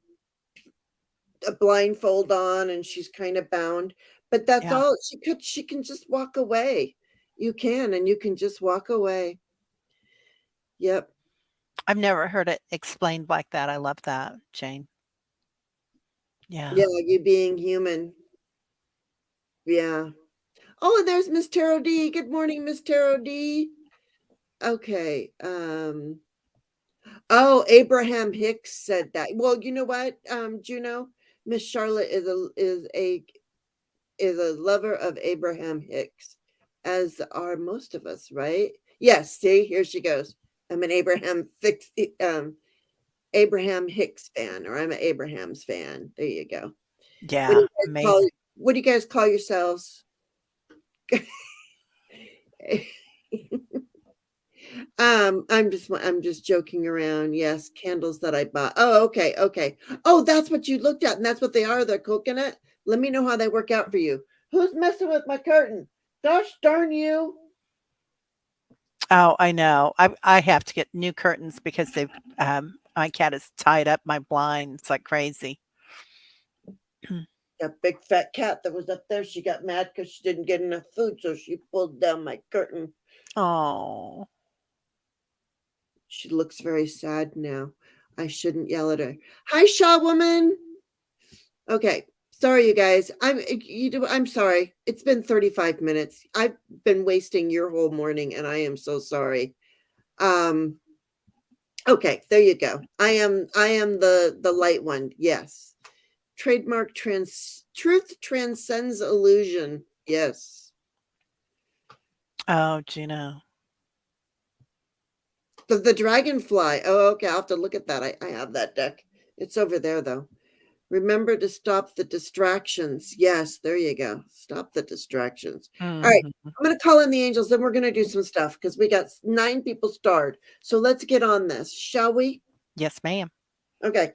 Speaker 2: a blindfold on and she's kind of bound, but that's
Speaker 1: Yeah.
Speaker 2: all she can just walk away. You can and you can just walk away. Yep.
Speaker 1: I've never heard it explained like that. I love that, Jane. Yeah.
Speaker 2: Yeah, you being human. Yeah. Oh, and there's Miss Tarot D. Good morning, Miss Tarot D. Okay. Oh, Abraham Hicks said that. Well, you know what, Juno, Miss Charlotte is a lover of Abraham Hicks, as are most of us, right? Yes, see, here she goes. I'm an Abraham Hicks fan, or I'm an Abraham's fan. There you go. What do
Speaker 1: Yeah.
Speaker 2: you guys call
Speaker 1: Amazing.
Speaker 2: what do you guys call yourselves? I'm just joking around. Yes, candles that I bought. Oh, okay, okay. Oh, that's what you looked at, and that's what they are. They're coconut. Let me know how they work out for you. Who's messing with my curtain? Gosh darn you.
Speaker 1: Oh, I know. I have to get new curtains because they've my cat has tied up my blinds like crazy.
Speaker 2: That big fat cat that was up there, she got mad because she didn't get enough food, so she pulled down my curtain.
Speaker 1: Oh.
Speaker 2: She looks very sad now. I shouldn't yell at her. Hi, Shaw woman. Okay, Sorry, you guys. I'm sorry. It's been 35 minutes. I've been wasting your whole morning, and I am so sorry. Um, okay, there you go. I am the light one. Yes. Trademark truth transcends illusion. Yes.
Speaker 1: Oh, Gina.
Speaker 2: The dragonfly. Oh, okay. I'll have to look at that. I have that deck. It's over there though. Remember to stop the distractions. Yes, there you go. Stop the distractions. All right.
Speaker 1: Mhm.
Speaker 2: I'm going to call in the angels, then we're going to do some stuff because we got 9 people starred. So let's get on this, shall we?
Speaker 1: Yes, ma'am.
Speaker 2: Okay.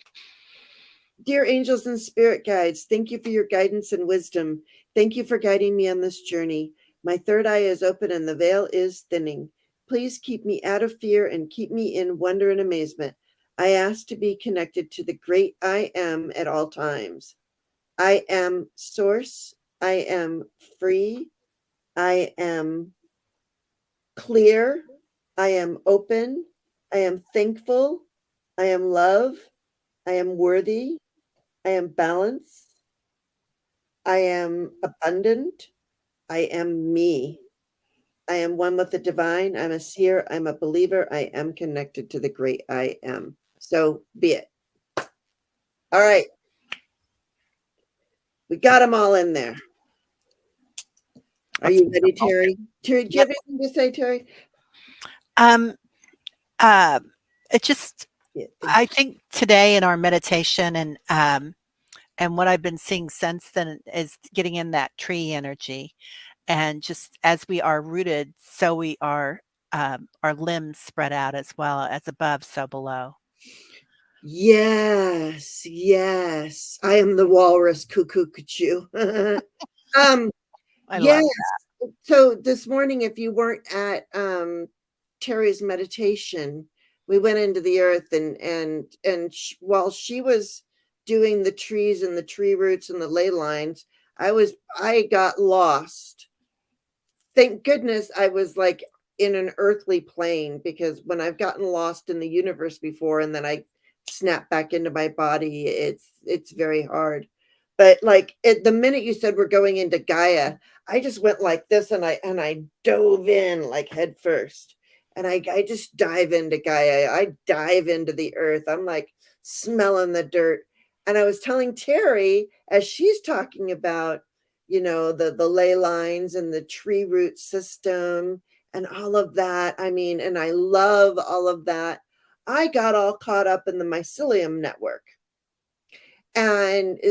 Speaker 2: Dear angels and spirit guides, thank you for your guidance and wisdom. Thank you for guiding me on this journey. My third eye is open and the veil is thinning. Please keep me out of fear and keep me in wonder and amazement. I ask to be connected to the great I am at all times. I am source. I am free. I am clear. I am open. I am thankful. I am love. I am worthy. I am balanced. I am abundant. I am me. I am one with the divine. I'm a seer. I'm a believer. I am connected to the great I am. So be it. All right. We got them all in there. Are
Speaker 1: That's
Speaker 2: you ready,
Speaker 1: beautiful.
Speaker 2: Teri? Teri, do you
Speaker 1: Yep.
Speaker 2: have anything to say, Teri?
Speaker 1: Um, uh, it just
Speaker 2: Yeah, thank
Speaker 1: I
Speaker 2: you.
Speaker 1: think today in our meditation and what I've been seeing since then is getting in that tree energy. And just as we are rooted, so we are our limbs spread out as well as above, so below.
Speaker 2: Yes, yes. I am the walrus cuckoo cuckoo. um,
Speaker 1: I
Speaker 2: yes.
Speaker 1: love
Speaker 2: So this morning, if you weren't at Teri's meditation, we went into the earth and while she was doing the trees and the tree roots and the ley lines, I got lost. Thank goodness I was like in an earthly plane because when I've gotten lost in the universe before and then I snap back into my body, it's very hard. But like the minute you said we're going into Gaia, I just went like this and I dove in like head first. And I just dive into Gaia. I dive into the earth. I'm like smelling the dirt. And I was telling Teri as she's talking about the ley lines and the tree root system and all of that. I mean, and I love all of that. I got all caught up in the mycelium network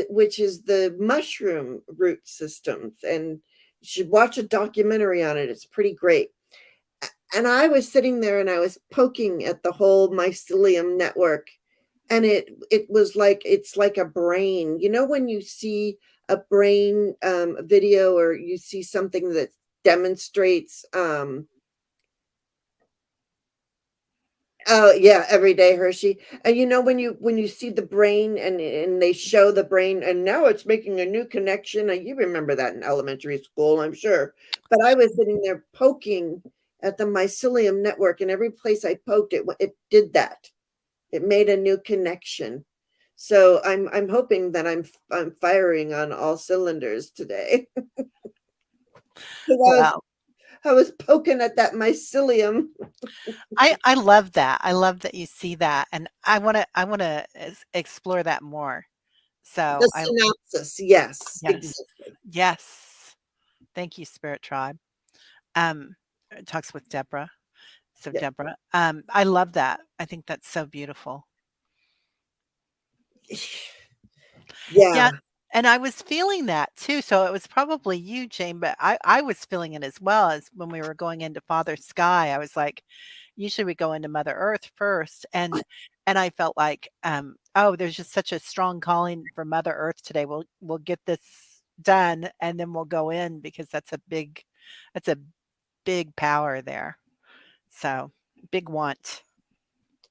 Speaker 2: which is the mushroom root systems, and you should watch a documentary on it. It's pretty great. And I was sitting there and I was poking at the whole mycelium network, and it was like it's like a brain. You know when you see a brain video or you see something that demonstrates oh yeah, everyday Hershey. And when you see the brain and they show the brain and now it's making a new connection. You remember that in elementary school, I'm sure. But I was sitting there poking at the mycelium network, and every place I poked it did that. It made a new connection. So I'm hoping that I'm firing on all cylinders today. 'Cause
Speaker 1: Wow.
Speaker 2: I was poking at that mycelium.
Speaker 1: I love that. I love that you see that, and I wanna explore that more. So
Speaker 2: The
Speaker 1: I
Speaker 2: synopsis, yes,
Speaker 1: yes.
Speaker 2: exactly.
Speaker 1: Yes. Thank you, Spirit Tribe. It talks with Deborah. So
Speaker 2: Yeah.
Speaker 1: Deborah, I love that. I think that's so beautiful. Yeah,
Speaker 2: Yeah.
Speaker 1: and I was feeling that too, so it was probably you, Jane, but I was feeling it as well as when we were going into Father Sky. I was like, usually we go into Mother Earth first, and I felt like, oh, there's just such a strong calling for Mother Earth today. We'll get this done, and then we'll go in because that's a big power there. So big want.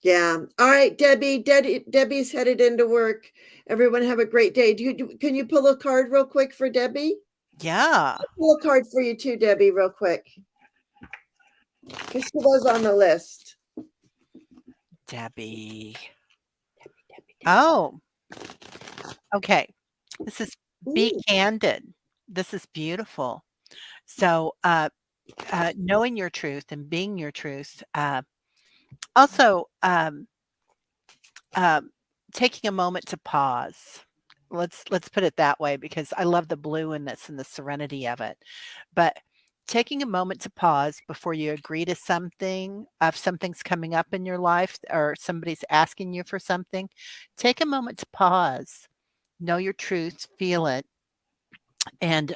Speaker 2: Yeah. All right, Debbie's headed into work. Everyone have a great day. Can you pull a card real quick for Debbie?
Speaker 1: Yeah,
Speaker 2: Pull a card for you too, Debbie, real quick. Because she was on the list.
Speaker 1: Debbie.
Speaker 2: Debbie, Debbie, Debbie.
Speaker 1: Oh, okay. This is Be
Speaker 2: Mm,
Speaker 1: candid. This is beautiful. So, knowing your truth and being your truth, also, um, taking a moment to pause. Let's put it that way because I love the blueness and the serenity of it. But taking a moment to pause before you agree to something, if something's coming up in your life or somebody's asking you for something, take a moment to pause, know your truth, feel it, and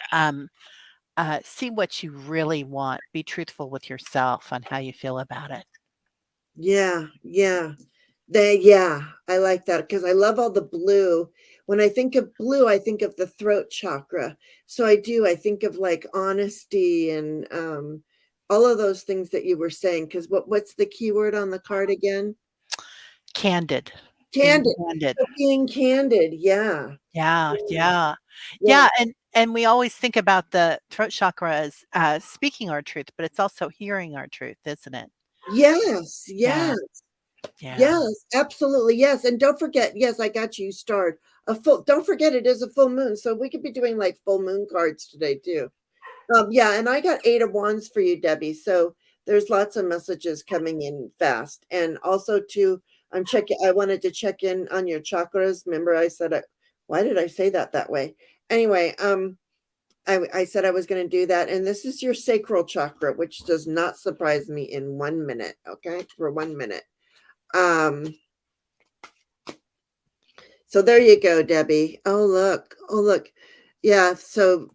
Speaker 1: see what you really want. Be truthful with yourself on how you feel about it.
Speaker 2: yeah, yeah. Yeah, I like that because I love all the blue. When I think of blue, I think of the throat chakra. So I do, I think of like honesty and all of those things that you were saying. Because what's the key word on the card again?
Speaker 1: Candid, being
Speaker 2: Candid.
Speaker 1: candid.
Speaker 2: So being candid. Yeah.
Speaker 1: Yeah, yeah.
Speaker 2: Yeah.
Speaker 1: Yeah, and we always think about the throat chakra as, speaking our truth, but it's also hearing our truth, isn't it?
Speaker 2: Yes.
Speaker 1: Yeah,
Speaker 2: Yes.
Speaker 1: yeah.
Speaker 2: Yes. Absolutely. Yes. And don't forget, yes, I got you starred. Don't forget it is a full moon. So we could be doing like full moon cards today too. Yeah, and I got 8 of wands for you, Debbie. So there's lots of messages coming in fast. And also too, I wanted to check in on your chakras. Remember I said why did I say that way? Anyway, I said I was going to do that. And this is your sacral chakra, which does not surprise me in 1 minute. Okay, for 1 minute. Um, so there you go, Debbie. Oh look. Oh look. Yeah, so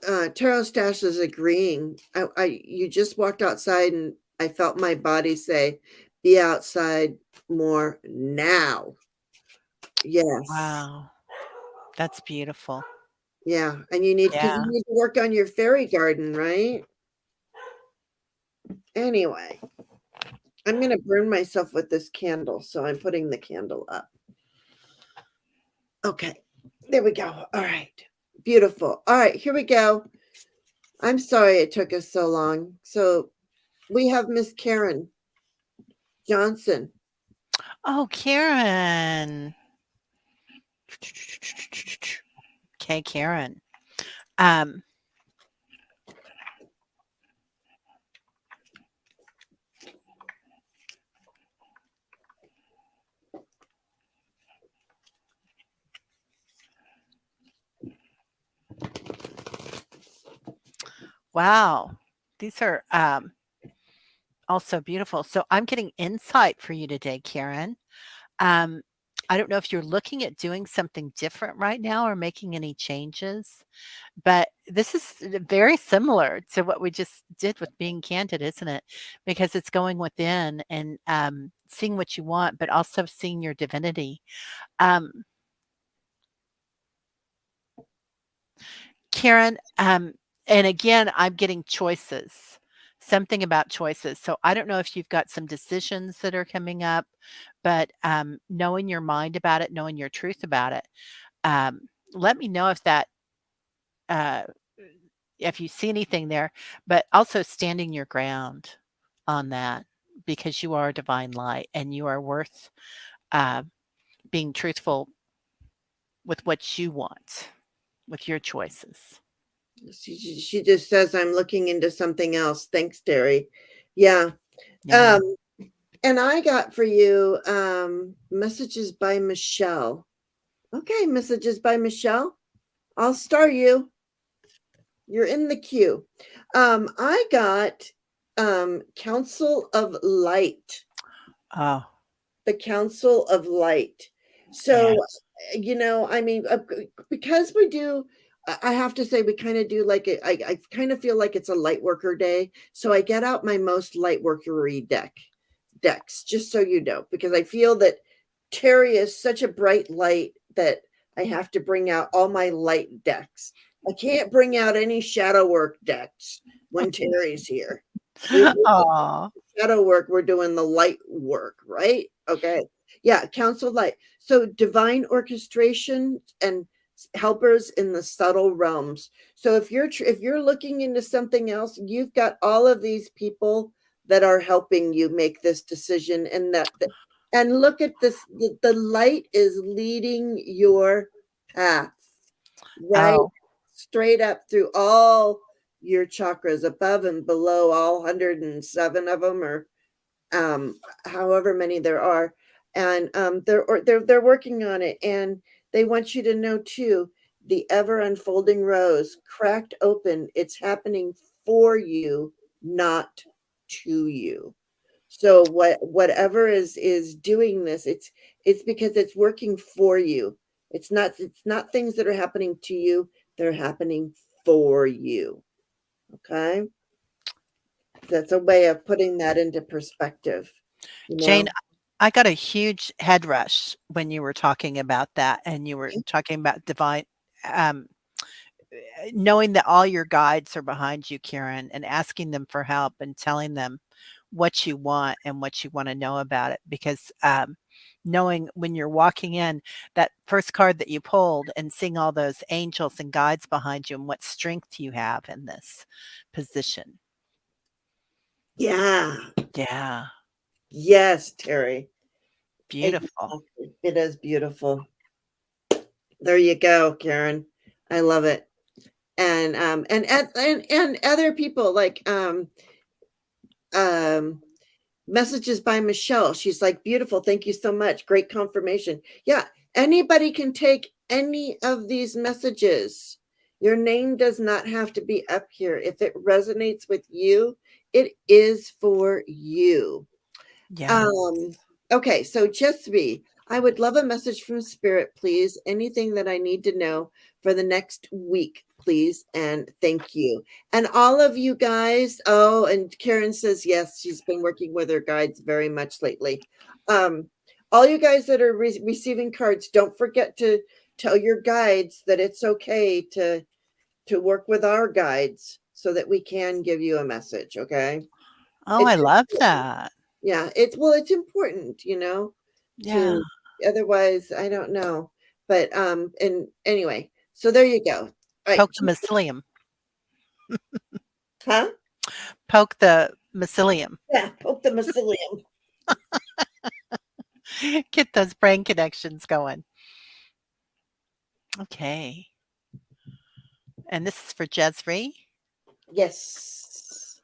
Speaker 2: Tarot Stash is agreeing. You just walked outside and I felt my body say, be outside more now. Yes.
Speaker 1: Wow, that's beautiful.
Speaker 2: Yeah. And you need, because you
Speaker 1: Yeah.
Speaker 2: need to work on your fairy garden, right? Anyway, I'm going to burn myself with this candle. So I'm putting the candle up. Okay. There we go. All right. Beautiful. All right. Here we go. I'm sorry it took us so long. So we have Miss Karen Johnson.
Speaker 1: Oh, Karen. Okay, Karen. Um, wow. These are, also beautiful. So I'm getting insight for you today, Karen. Um, I don't know if you're looking at doing something different right now or making any changes, but this is very similar to what we just did with being candid, isn't it? Because it's going within and seeing what you want, but also seeing your divinity. Um, Karen, and again, I'm getting choices, something about choices. So I don't know if you've got some decisions that are coming up, but knowing your mind about it, knowing your truth about it, um, let me know uh, if you see anything there, but also standing your ground on that because you are a divine light and you are worth uh, being truthful with what you want, with your choices.
Speaker 2: She just says I'm looking into something else. Thanks, Teri. Yeah.
Speaker 1: Yeah.
Speaker 2: Um, and I got for you messages by Michelle. Okay, messages by Michelle. I'll star you. You're in the queue. I got Council of Light.
Speaker 1: Oh,
Speaker 2: The Council of Light. So,
Speaker 1: yes.
Speaker 2: I mean, because we do, I have to say, we kind of do like I kind of feel like it's a light worker day. So I get out my most light workery decks, just so you know, because I feel that Teri is such a bright light that I have to bring out all my light decks. I can't bring out any shadow work decks when Teri's here.
Speaker 1: Oh,
Speaker 2: Shadow work, we're doing the light work, right? Okay. Yeah, council light. So divine orchestration and helpers in the subtle realms. So if you're looking into something else, you've got all of these people that are helping you make this decision and look at this, the light is leading your path. right?
Speaker 1: Oh,
Speaker 2: Straight up through all your chakras, above and below, all 107 of them, or um, however many there are. And they're working on it, and they want you to know too, the ever unfolding rose cracked open. It's happening for you, not to you. So whatever is doing this, it's because it's working for you. It's not things that are happening to you, they're happening for you. Okay? That's a way of putting that into perspective, you
Speaker 1: Jane,
Speaker 2: know?
Speaker 1: I got a huge head rush when you were talking about that, and you were talking about divine, um, knowing that all your guides are behind you, Karen, and asking them for help and telling them what you want and what you want to know about it. Because knowing when you're walking in, that first card that you pulled and seeing all those angels and guides behind you and what strength you have in this position.
Speaker 2: Yeah.
Speaker 1: Yeah,
Speaker 2: Yes, Terry.
Speaker 1: beautiful.
Speaker 2: Exactly. It is beautiful. There you go, Karen. I love it. And other people like um messages by Michelle. She's like, beautiful. Thank you so much. Great confirmation. Yeah, anybody can take any of these messages. Your name does not have to be up here. If it resonates with you, it is for you.
Speaker 1: Yeah.
Speaker 2: Um, okay, so just me. I would love a message from Spirit, please. Anything that I need to know for the next week, please. And thank you. And all of you guys. Oh, and Karen says yes, she's been working with her guides very much lately. Um, all you guys that are receiving cards, don't forget to tell your guides that it's okay to work with our guides so that we can give you a message. Okay.
Speaker 1: Oh,
Speaker 2: It's
Speaker 1: I love that.
Speaker 2: yeah, it's important,
Speaker 1: Yeah.
Speaker 2: to otherwise I don't know. But and anyway, so there you go. All right.
Speaker 1: Poke the mycelium.
Speaker 2: Huh?
Speaker 1: Poke the mycelium.
Speaker 2: Yeah, poke the mycelium.
Speaker 1: Get those brain connections going. Okay. And this is for Jezree.
Speaker 2: Yes.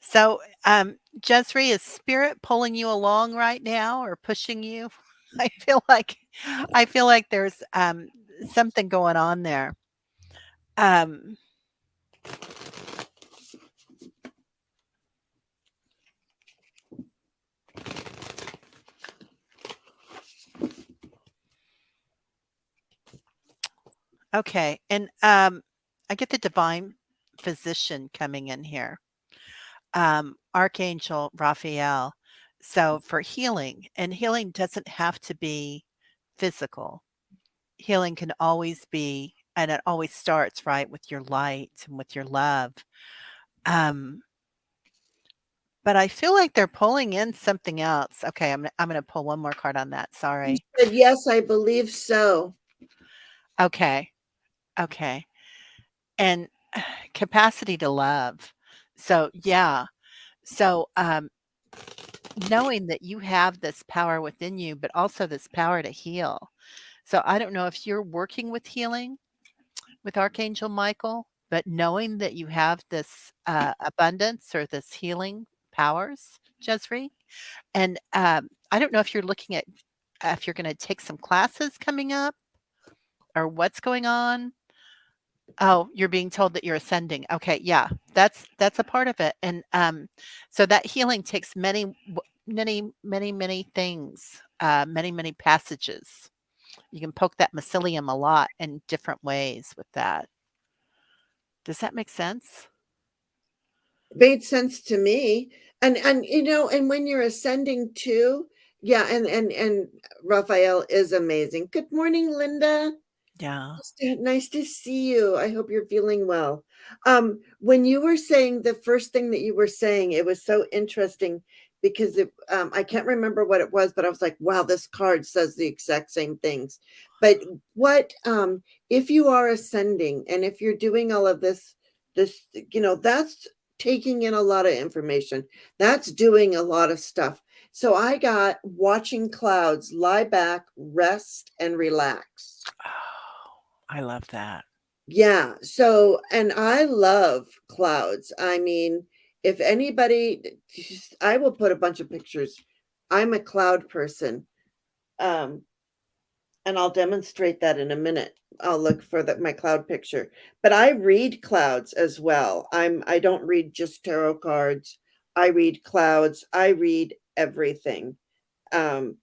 Speaker 1: So, Jezree, is spirit pulling you along right now or pushing you? I feel like I feel like there's something going on there. Um, okay. And I get the divine physician coming in here. Archangel Raphael. So for healing, and healing doesn't have to be physical. Healing can always be, and it always starts right with your light and with your love. Um, but I feel like they're pulling in something else. Okay, I'm gonna pull one more card on that.
Speaker 2: You
Speaker 1: Sorry.
Speaker 2: said yes, I believe so.
Speaker 1: Okay, okay, and capacity to love. So yeah, so knowing that you have this power within you, but also this power to heal. So I don't know if you're working with healing with Archangel Michael, but knowing that you have this abundance or this healing powers, Jezreel. And I don't know if you're looking at if you're going to take some classes coming up or what's going on. Oh, you're being told that you're ascending. Okay, yeah, that's a part of it. And so that healing takes many things, many passages. You can poke that mycelium a lot in different ways with that. Does that make sense?
Speaker 2: Made sense to me. And and when you're ascending too, yeah, and Raphael is amazing. Good morning, Linda.
Speaker 1: Yeah.
Speaker 2: Nice to see you. I hope you're feeling well. When you were saying the first thing that you were saying, it was so interesting because I can't remember what it was, but I was like, wow, this card says the exact same things. But what if you are ascending and if you're doing all of this, that's taking in a lot of information. That's doing a lot of stuff. So I got watching clouds, lie back, rest, and relax.
Speaker 1: Oh, I love that.
Speaker 2: Yeah. So, and I love clouds. I mean, if anybody, I will put a bunch of pictures. I'm a cloud person. Um, and I'll demonstrate that in a minute. I'll look for my cloud picture. But I read clouds as well. I don't read just tarot cards. I read clouds. I read everything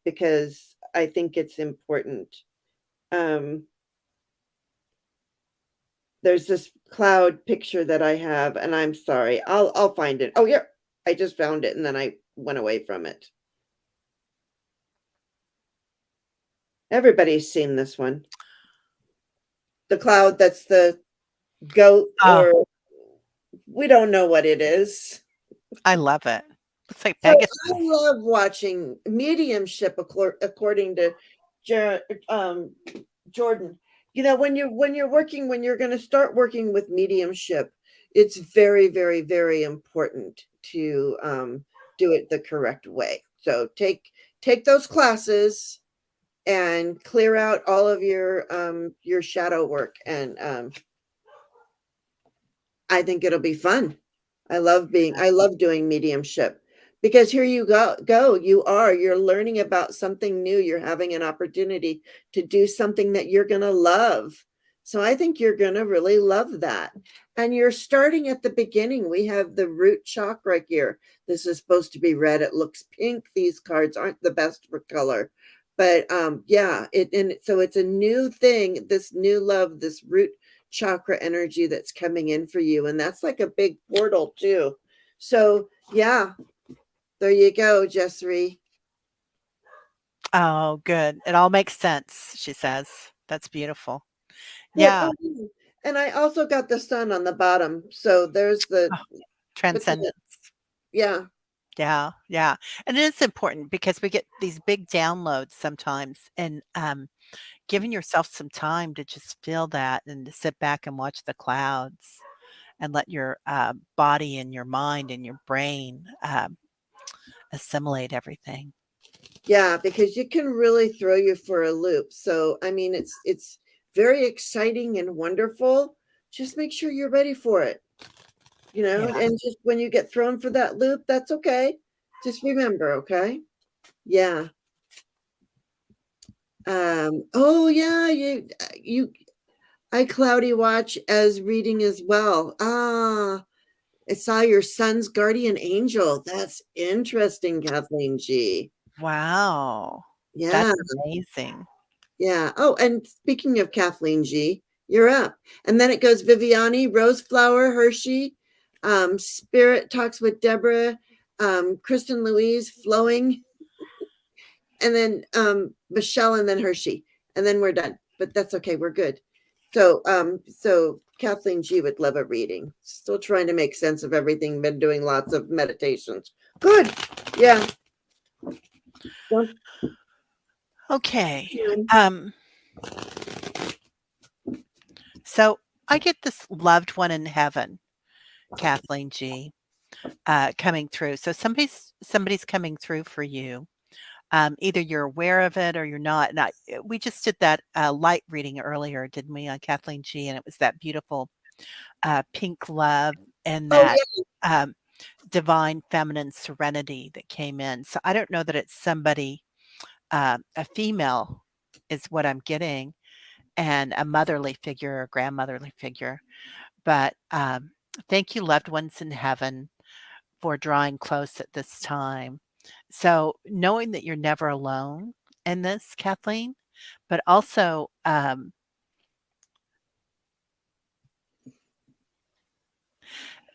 Speaker 2: because I think it's important. Um, there's this cloud picture that I have, and I'm sorry. I'll find it. Oh, yeah. I just found it and then I went away from it. Everybody's seen this one. The cloud that's the goat,
Speaker 1: Oh,
Speaker 2: or we don't know what it is.
Speaker 1: I love it. Looks like
Speaker 2: So
Speaker 1: Pegasus.
Speaker 2: I love watching mediumship according to Jer Jordan. You know, when you're going to start working with mediumship, it's very, very, very important to do it the correct way. So take those classes and clear out all of your shadow work, and I think it'll be fun. I love doing mediumship because here you go. You're learning about something new. You're having an opportunity to do something that you're going to love. So I think you're going to really love that. And you're starting at the beginning. We have the root chakra here. This is supposed to be red. It looks pink. These cards aren't the best for color. But yeah, so it's a new thing, this new love, this root chakra energy that's coming in for you. And that's like a big portal too. So yeah, there you go, Jessry.
Speaker 1: Oh, good. It all makes sense, she says. That's beautiful.
Speaker 2: Good.
Speaker 1: Yeah.
Speaker 2: Oh, yeah. And I also got the sun on the bottom. So there's
Speaker 1: Oh,
Speaker 2: but the,
Speaker 1: transcendence.
Speaker 2: yeah,
Speaker 1: Yeah, yeah. And it is important because we get these big downloads sometimes and giving yourself some time to just feel that and to sit back and watch the clouds and let your body and your mind and your brain assimilate everything.
Speaker 2: yeah, because you can really throw you for a loop. So I mean it's very exciting and wonderful. Just make sure you're ready for it,
Speaker 1: Yeah.
Speaker 2: and just when you get thrown for that loop, that's okay. Just remember, okay? Yeah. Oh yeah, you I cloudy watch as reading as well. Ah, I saw your son's guardian angel. That's interesting, Kathleen G.
Speaker 1: Wow.
Speaker 2: Yeah,
Speaker 1: That's amazing.
Speaker 2: yeah. Oh, and speaking of Kathleen G, you're up. And then it goes Viviani, Roseflower, Hershey, Spirit talks with Deborah, Kristen Louise, Flowing, and then Michelle, and then Hershey, and then we're done. But that's okay. We're good. So Kathleen G would love a reading. Still trying to make sense of everything. Been doing lots of meditations. Good. Yeah. Don't-
Speaker 1: Okay. Um, so I get this loved one in heaven, Kathleen G, coming through. So somebody's coming through for you. Either you're aware of it or you're not. And we just did that light reading earlier, didn't we, on Kathleen G? And it was that beautiful pink love and
Speaker 2: Oh
Speaker 1: that
Speaker 2: yeah.
Speaker 1: um, divine feminine serenity that came in. So I don't know that it's somebody, a female is what I'm getting, and a motherly figure or grandmotherly figure. But thank you, loved ones in heaven, for drawing close at this time. So knowing that you're never alone in this, Kathleen, but also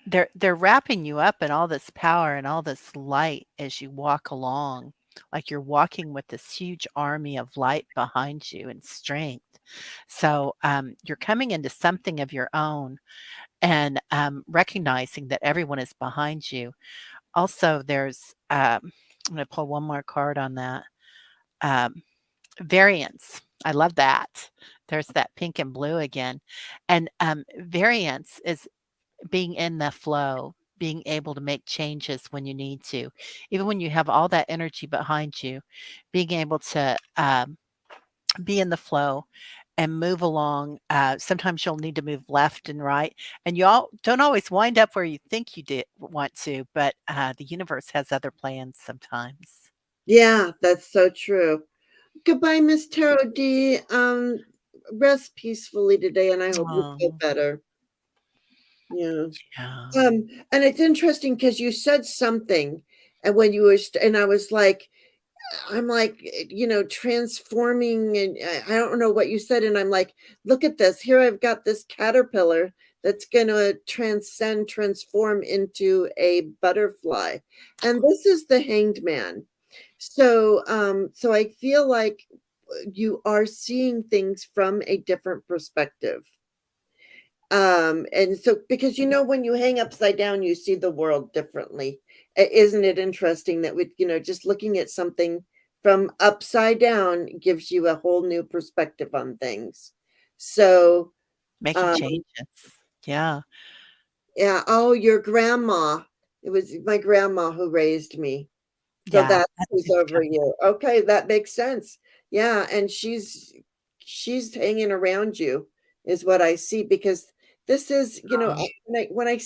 Speaker 1: they're wrapping you up in all this power and all this light as you walk along, like you're walking with this huge army of light behind you and strength. So you're coming into something of your own and recognizing that everyone is behind you. Also, there's I'm going to pull one more card on that. Um, variance. I love that. There's that pink and blue again. And variance is being in the flow. being able to make changes when you need to. Even when you have all that energy behind you, being able to, be in the flow and move along. Sometimes you'll need to move left and right, and you all don't always wind up where you think you did want to, but, the universe has other plans sometimes.
Speaker 2: Yeah, that's so true. Goodbye, Miss Tarot D. Rest peacefully today, and I hope you feel
Speaker 1: Oh,
Speaker 2: better. Yeah.
Speaker 1: yeah.
Speaker 2: And it's interesting because you said something, and when you were, and I was like, I'm like, transforming, and I don't know what you said, and I'm like, look at this. Here I've got this caterpillar that's going to transform into a butterfly, and this is the Hanged Man. So I feel like you are seeing things from a different perspective. And so, because when you hang upside down, you see the world differently. Isn't it interesting that just looking at something from upside down gives you a whole new perspective on things. So,
Speaker 1: Making
Speaker 2: um,
Speaker 1: changes. Yeah.
Speaker 2: yeah. Oh, your grandma. It was my grandma who raised me. So
Speaker 1: Yeah,
Speaker 2: that's
Speaker 1: that's
Speaker 2: who's over
Speaker 1: significant.
Speaker 2: you. Okay, that makes sense. Yeah, and she's hanging around you is what I see, because this is,
Speaker 1: Oh,
Speaker 2: when I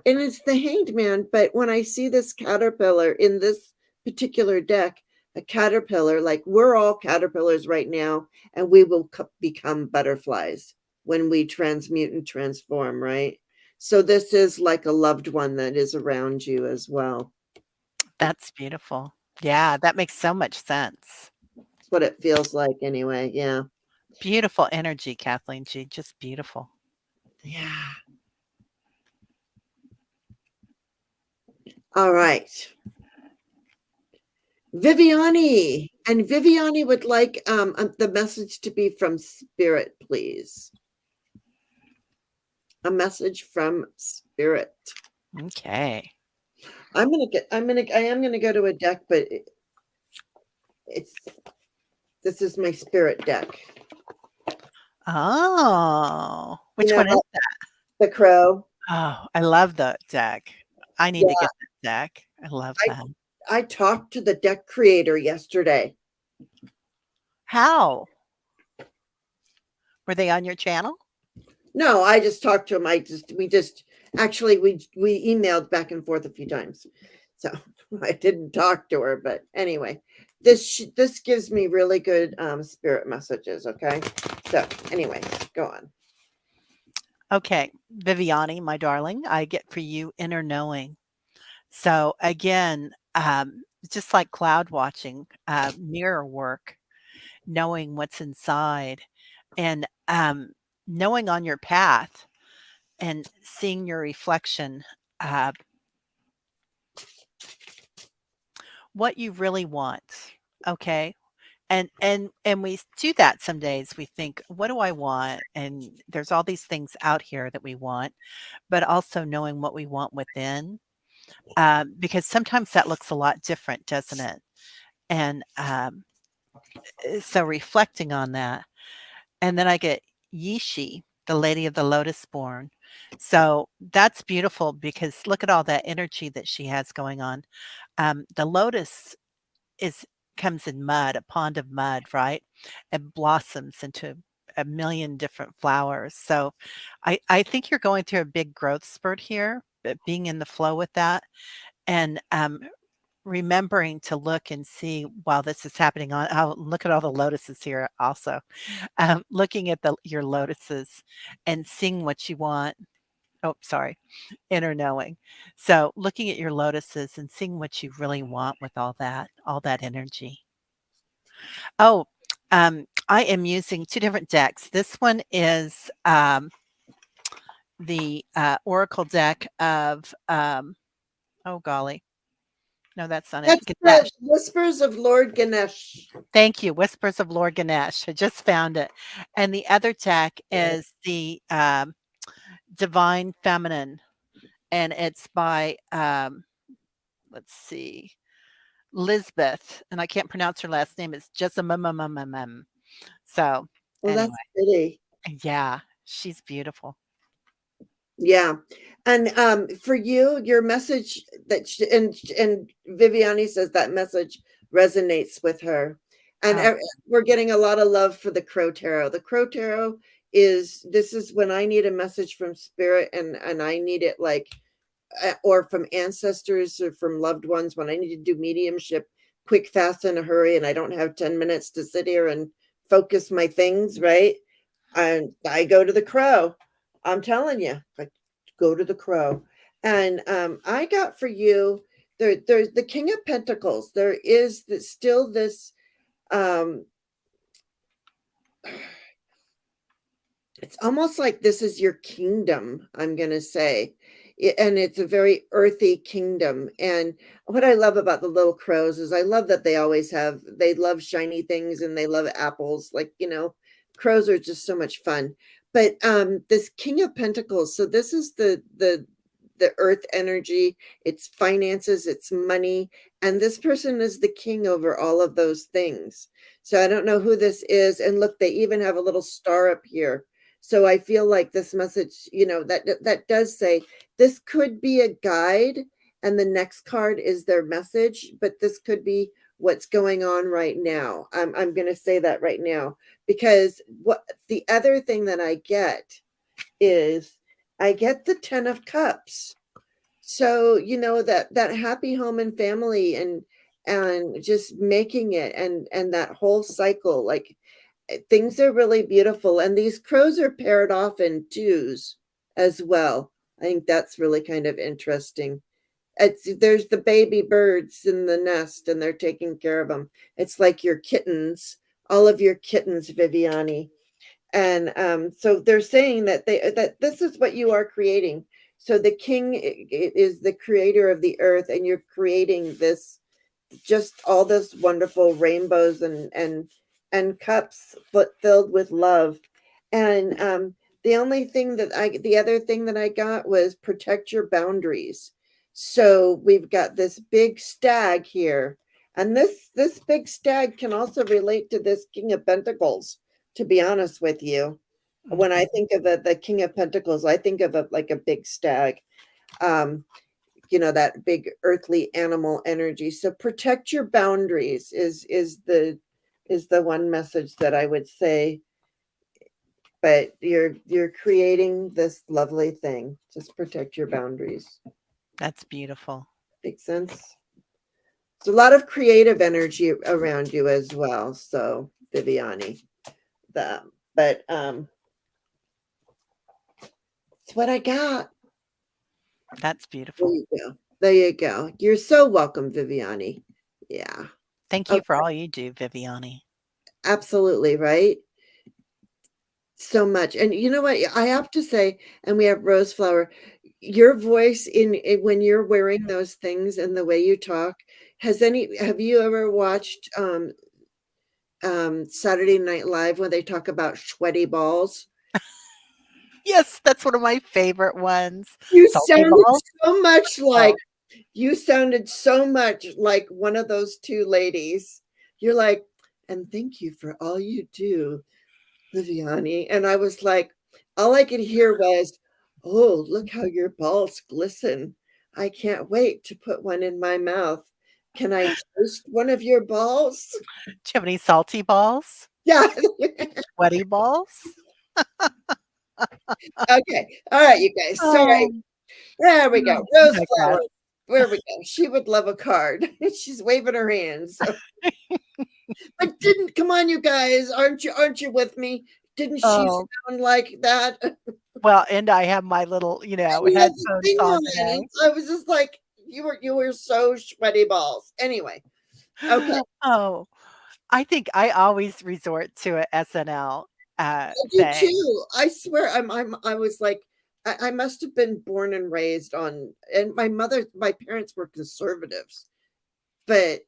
Speaker 2: and it's the Hanged Man, but when I see this caterpillar in this particular deck, a caterpillar, like we're all caterpillars right now, and we will become butterflies when we transmute and transform, right? So this is like a loved one that is around you as well.
Speaker 1: that's beautiful. Yeah, that makes so much sense.
Speaker 2: That's what it feels like anyway, yeah.
Speaker 1: Beautiful energy, Kathleen G, just beautiful.
Speaker 2: Yeah. All right. Viviani. And Viviani would like the message to be from Spirit, please. A message from Spirit.
Speaker 1: Okay.
Speaker 2: I am gonna go to a deck, but it's this is my spirit deck.
Speaker 1: Oh,
Speaker 2: You
Speaker 1: which
Speaker 2: know
Speaker 1: one is
Speaker 2: how
Speaker 1: that?
Speaker 2: the crow?
Speaker 1: Oh, I love the deck. I need to
Speaker 2: Yeah,
Speaker 1: get that deck. I love
Speaker 2: I
Speaker 1: that.
Speaker 2: I talked to the deck creator yesterday.
Speaker 1: How? Were they on your channel?
Speaker 2: No, I just talked to him. We just actually we emailed back and forth a few times. So I didn't talk to her, but anyway, this gives me really good spirit messages, okay? So anyway, go on.
Speaker 1: Okay, Viviani, my darling, I get for you inner knowing. So again, just like cloud watching, mirror work, knowing what's inside and knowing on your path and seeing your reflection, uh, what you really want. Okay. And we do that some days. We think, what do I want? And there's all these things out here that we want, but also knowing what we want within, because sometimes that looks a lot different, doesn't it? And so reflecting on that, and then I get Yishi, the Lady of the Lotus born. So that's beautiful because look at all that energy that she has going on. The lotus is comes in mud, a pond of mud, right? And blossoms into a million different flowers. So I think you're going through a big growth spurt here, but being in the flow with that and remembering to look and see while this is happening on look at all the lotuses here also. Looking at your lotuses and seeing what you want. Oh, sorry, inner knowing. So looking at your lotuses and seeing what you really want with all that energy. Oh, I am using 2 different decks. This one is, the, oracle deck of, oh golly, no, that's not it,
Speaker 2: That's the
Speaker 1: Ganesh.
Speaker 2: Whispers of Lord Ganesh.
Speaker 1: Thank you, Whispers of Lord Ganesh. I just found it. And the other deck is the, Divine Feminine, and it's by, let's see, Lisbeth, and I can't pronounce her last name. It's just a. So,
Speaker 2: Well,
Speaker 1: anyway,
Speaker 2: that's pretty.
Speaker 1: yeah, she's beautiful.
Speaker 2: Yeah. And for you, your message that and Viviani says that message resonates with her. And
Speaker 1: Oh,
Speaker 2: we're getting a lot of love for the Crow Tarot. The Crow Tarot is this is when I need a message from spirit, and I need it like or from ancestors or from loved ones when I need to do mediumship quick, fast, in a hurry, and I don't have 10 minutes to sit here and focus my things, right? And I go to the Crow. I'm telling you, like, go to the Crow. And I got for you there's the King of Pentacles. There is still this um it's almost like this is your kingdom, I'm going to say. And it's a very earthy kingdom. And what I love about the little crows is I love that they love shiny things and they love apples. Like, crows are just so much fun. But this King of Pentacles, so this is the earth energy, it's finances, it's money, and this person is the king over all of those things. So I don't know who this is. And look, they even have a little star up here. So I feel like this message, that does say this could be a guide, and the next card is their message, but this could be what's going on right now. I'm going to say that right now, because what the other thing that I get is I get the 10 of cups. So, that happy home and family, and just making it, and that whole cycle, like, things are really beautiful. And these crows are paired off in twos as well. I think that's really kind of interesting. There's the baby birds in the nest, and they're taking care of them. It's like your kittens, all of your kittens, Viviani. And so they're saying that this is what you are creating. So the king is the creator of the earth, and you're creating this, just all this wonderful rainbows and cups filled with love. And the other thing that I got was protect your boundaries. So we've got this big stag here, and this big stag can also relate to this King of Pentacles. To be honest with you, when I
Speaker 1: mhm.
Speaker 2: think of the King of Pentacles, I think of like a big stag. Um, that big earthly animal energy. So protect your boundaries is the one message that I would say. But you're creating this lovely thing. Just protect your boundaries.
Speaker 1: That's beautiful.
Speaker 2: Makes sense. There's a lot of creative energy around you as well. So Viviani, the but it's what I got.
Speaker 1: That's
Speaker 2: There
Speaker 1: beautiful.
Speaker 2: you go. There you go. You're so welcome, Viviani. Yeah.
Speaker 1: Thank you
Speaker 2: Okay.
Speaker 1: for all you do, Viviani.
Speaker 2: Absolutely right. So much. And you know what? I have to say, and we have Rose Flower, your voice when you're wearing those things and the way you talk, have you ever watched Saturday Night Live when they talk about sweaty balls?
Speaker 1: Yes, that's one of my favorite ones.
Speaker 2: You
Speaker 1: Salty
Speaker 2: sounded
Speaker 1: balls?
Speaker 2: so much
Speaker 1: Oh,
Speaker 2: like one of those two ladies. You're like, and thank you for all you do, Viviani. And I was like, all I could hear was, oh, look how your balls glisten. I can't wait to put one in my mouth. Can I taste one of your balls?
Speaker 1: do you have any salty balls?
Speaker 2: Yeah.
Speaker 1: Sweaty balls?
Speaker 2: Okay. All right, you guys. Sorry.
Speaker 1: Oh,
Speaker 2: There we go.
Speaker 1: no, I
Speaker 2: Rose
Speaker 1: digress.
Speaker 2: flower. There we go. She would love a card. She's waving her hands. So, but didn't come on, you guys. Aren't you with me? Didn't she
Speaker 1: Oh,
Speaker 2: sound like that?
Speaker 1: well, and I have my little,
Speaker 2: And you had the
Speaker 1: headphones
Speaker 2: thing
Speaker 1: on
Speaker 2: on.
Speaker 1: today.
Speaker 2: I was just like, you were so sweaty balls. Anyway, okay.
Speaker 1: Oh, I think I always resort to a SNL,
Speaker 2: I do
Speaker 1: thing.
Speaker 2: too. I swear I was like I must have been born and raised on, and my parents were conservatives, but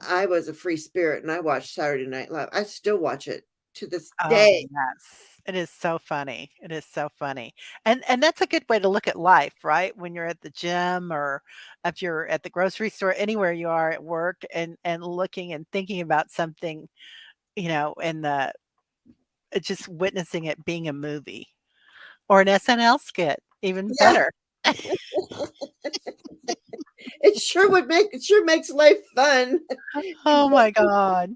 Speaker 2: I was a free spirit and I watched Saturday Night Live. I still watch it to this
Speaker 1: Oh,
Speaker 2: day.
Speaker 1: yes. It is so funny. It is so funny. And that's a good way to look at life, right? When you're at the gym or if you're at the grocery store, anywhere you are at work and looking and thinking about something, and just witnessing it being a movie or an SNL skit, even
Speaker 2: Yeah,
Speaker 1: better.
Speaker 2: it sure makes life fun.
Speaker 1: Oh my god.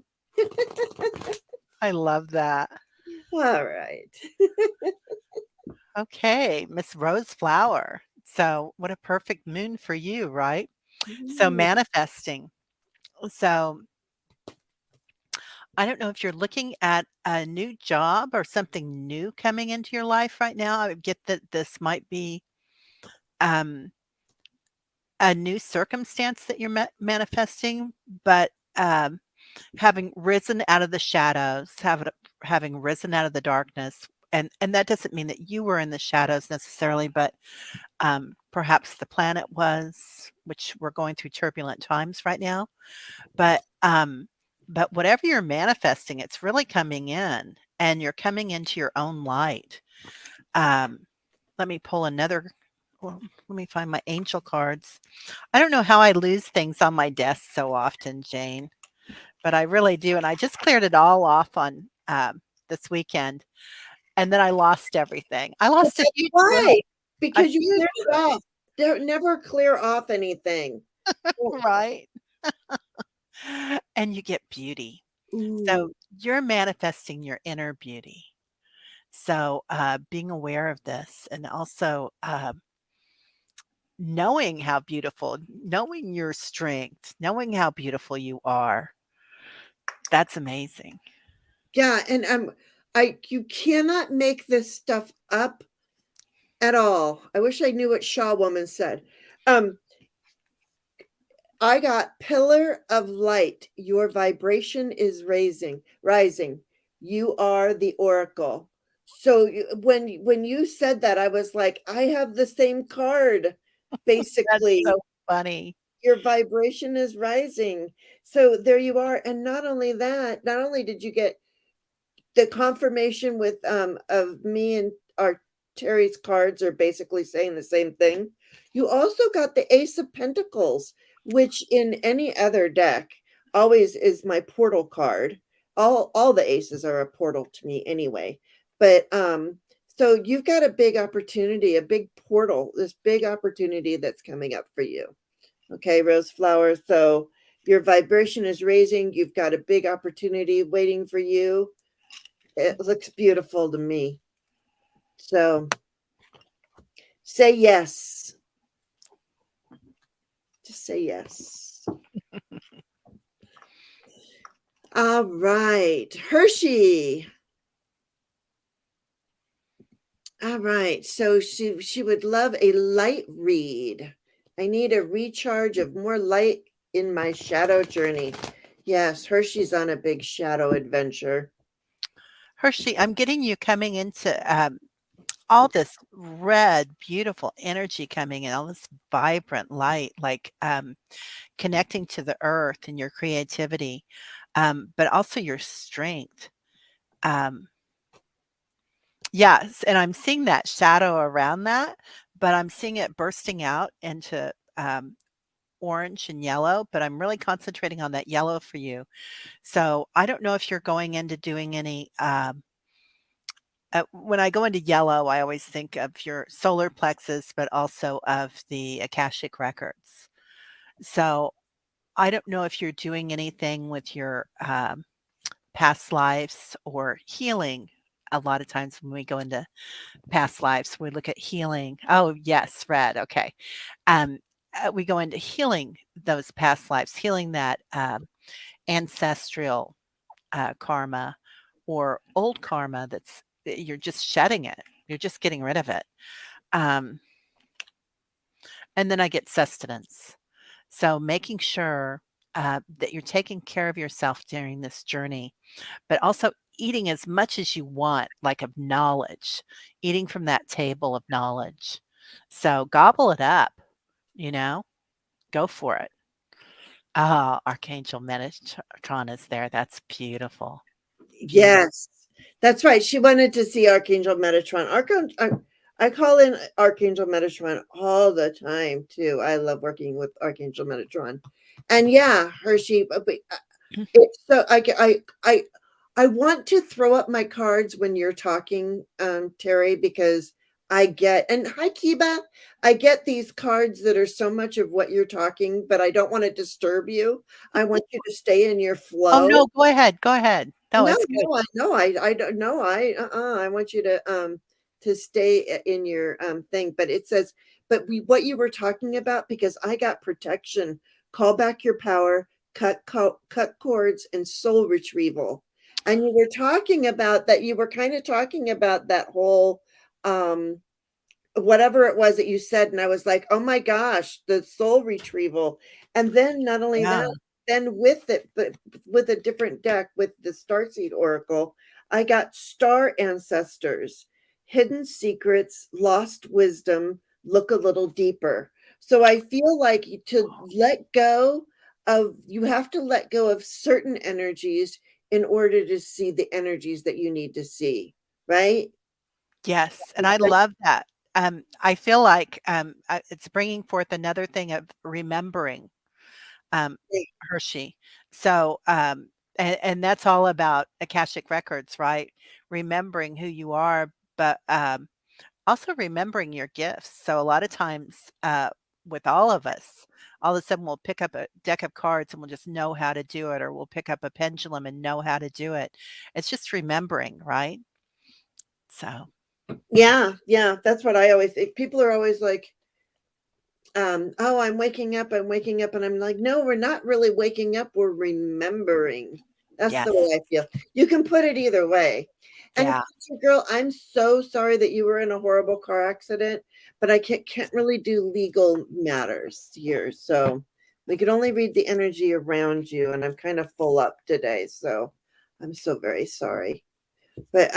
Speaker 1: I love that.
Speaker 2: All right.
Speaker 1: Okay, Miss Rose Flower. So, what a perfect moon for you, right? So,
Speaker 2: Mm.
Speaker 1: manifesting. So, I don't know if you're looking at a new job or something new coming into your life right now. I would get that this might be um, a new circumstance that you're manifesting, but having risen out of the shadows, having risen out of the darkness. And that doesn't mean that you were in the shadows necessarily, but perhaps the planet was, which we're going through turbulent times right now. But whatever you're manifesting, it's really coming in, and you're coming into your own light. Um, let me pull another. Well, let me find my angel cards. I don't know how I lose things on my desk so often, Jane, but I really do. And I just cleared it all off on this weekend, and then I lost everything. I
Speaker 2: Well,
Speaker 1: lost a
Speaker 2: that's
Speaker 1: huge bill.
Speaker 2: why,
Speaker 1: A
Speaker 2: because you
Speaker 1: huge
Speaker 2: cleared it off. Don't never clear off anything. Yeah.
Speaker 1: right. And you get beauty.
Speaker 2: Ooh,
Speaker 1: So you're manifesting your inner beauty. So being aware of this and also knowing how beautiful, knowing your strength, knowing how beautiful you are, that's amazing.
Speaker 2: yeah, and you cannot make this stuff up at all. I wish I knew what Shaw woman said. Um, I got pillar of light. Your vibration is rising. You are the oracle. So when you said that, I was like, I have the same card,
Speaker 1: That's so
Speaker 2: basically.
Speaker 1: funny.
Speaker 2: Your vibration is rising. So there you are. And not only that, not only did you get the confirmation with of me and our Teri's cards are basically saying the same thing. You also got the Ace of Pentacles, which in any other deck always is my portal card. All the aces are a portal to me anyway. But so you've got a big opportunity, a big portal, this big opportunity that's coming up for you. Okay, Rose Flower. So your vibration is raising. You've got a big opportunity waiting for you. It looks beautiful to me. So say yes. Just say yes. All right. Hershey. All right. So she would love a light read. I need a recharge of more light in my shadow journey. Yes, Hershey's on a big shadow adventure.
Speaker 1: Hershey, I'm getting you coming into all this red, beautiful energy coming in, all this vibrant light, like connecting to the earth and your creativity, but also your strength. Um, yes, and I'm seeing that shadow around that, but I'm seeing it bursting out into orange and yellow, but I'm really concentrating on that yellow for you. So I don't know if you're going into doing any. When I go into yellow, I always think of your solar plexus, but also of the Akashic records. So I don't know if you're doing anything with your past lives or healing. A lot of times when we go into past lives, we look at healing. Oh, yes, red. Okay. Um, we go into healing those past lives, healing that ancestral karma or old karma you're just shedding it. You're just getting rid of it. Um, and then I get sustenance. So making sure that you're taking care of yourself during this journey, but also eating as much as you want, like of knowledge, eating from that table of knowledge. So gobble it up, you know, go for it. Ah, Archangel Metatron is there. That's beautiful. Beautiful.
Speaker 2: Yes, that's right. She wanted to see Archangel Metatron. I call in Archangel Metatron all the time too. I love working with Archangel Metatron, and yeah, Hershey. It's so I want to throw up my cards when you're talking, Teri, because I get, and hi Kiba, I get these cards that are so much of what you're talking, but I don't want to disturb you. I want you to stay in your
Speaker 1: Oh,
Speaker 2: flow.
Speaker 1: no, go ahead, go ahead. No,
Speaker 2: No,
Speaker 1: it's good.
Speaker 2: no, I no, I don't know. I want you to stay in your thing. But it says, but we what you were talking about, because I got protection, call back your power, cut cords, and soul retrieval. And you were talking about that, you were kind of talking about that whole um whatever it was that you said, and I was like, "Oh my gosh, the soul retrieval." And then not only that,
Speaker 1: Yeah.
Speaker 2: then with it, but with a different deck with the Starseed Oracle, I got Star Ancestors, Hidden Secrets, Lost Wisdom, Look a Little Deeper. So I feel like to let go of, you have to let go of certain energies in order to see the energies that you need to see, right?
Speaker 1: Yes, and I love that. I feel like, it's bringing forth another thing of remembering, um,
Speaker 2: Like,
Speaker 1: Hershey. So, and that's all about Akashic records, right? Remembering who you are, but, also remembering your gifts. So a lot of times, with all of us, all of a sudden we'll pick up a deck of cards and we'll just know how to do it, or we'll pick up a pendulum and know how to do it. It's just remembering, right? So,
Speaker 2: yeah, yeah, that's what I always think. People are always like, "Oh, I'm waking up," and I'm like, "No, we're not really waking up, we're remembering." That's the
Speaker 1: yes.
Speaker 2: way I feel. You can put it either way. And
Speaker 1: Yeah.
Speaker 2: country girl, I'm so sorry that you were in a horrible car accident, but I can't really do legal matters here, so we can only read the energy around you, and I'm kind of full up today, so I'm so very sorry. But,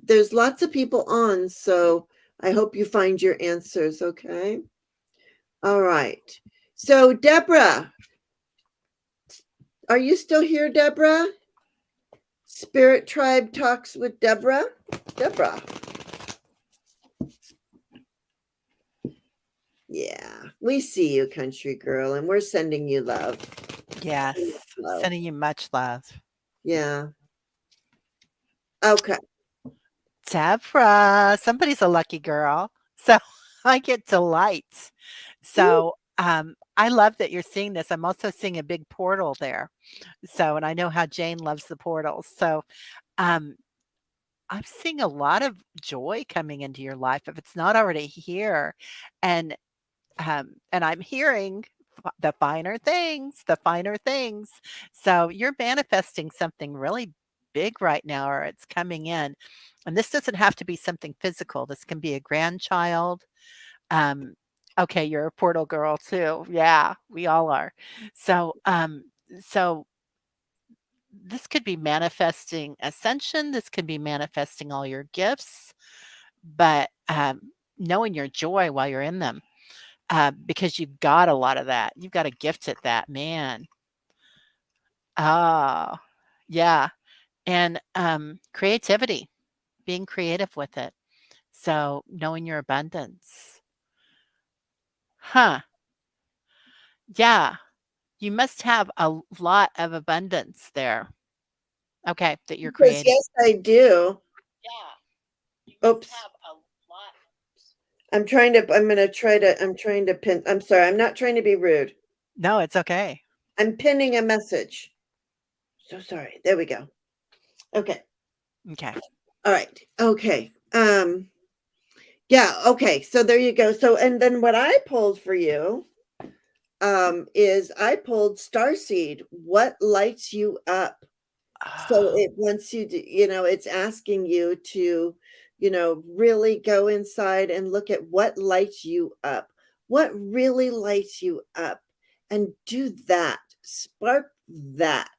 Speaker 2: there's lots of people on, so I hope you find your answers, okay? All right. So, Deborah, are you still here, Deborah? Spirit Tribe talks with Deborah. Deborah. Yeah, we see you, country girl, and we're sending you love.
Speaker 1: Yes.
Speaker 2: Love.
Speaker 1: Sending you much love.
Speaker 2: Yeah. Okay.
Speaker 1: Deborah, somebody's a lucky girl. So I get delights.
Speaker 2: Woo.
Speaker 1: So, I love that you're seeing this. I'm also seeing a big portal there. So, and I know how Jane loves the portals. So, um, I'm seeing a lot of joy coming into your life if it's not already here. And and I'm hearing the finer things, the finer things. So you're manifesting something really big right now, or it's coming in. And this doesn't have to be something physical. This can be a grandchild. Um, okay, you're a portal girl too. Yeah, we all are. So, so this could be manifesting ascension. This could be manifesting all your gifts, but knowing your joy while you're in them, because you've got a lot of that. You've got a gift at that, man. Oh, yeah. And creativity, being creative with it. So knowing your abundance. Huh. Yeah. You must have a lot of abundance there. Okay, that you're
Speaker 2: Because
Speaker 1: creating.
Speaker 2: yes, I do.
Speaker 1: Yeah. You must
Speaker 2: Oops.
Speaker 1: have a lot.
Speaker 2: I'm trying to pin. I'm sorry. I'm not trying to be rude.
Speaker 1: No, it's okay.
Speaker 2: I'm pinning a message. So sorry. There we go. Okay.
Speaker 1: Okay.
Speaker 2: All right. Okay. Yeah, okay. So there you go. So and then what I pulled for you is I pulled Starseed. What lights you up? So
Speaker 1: Oh,
Speaker 2: it wants you to, it's asking you to, really go inside and look at what lights you up. What really lights you up? And do that. Spark that.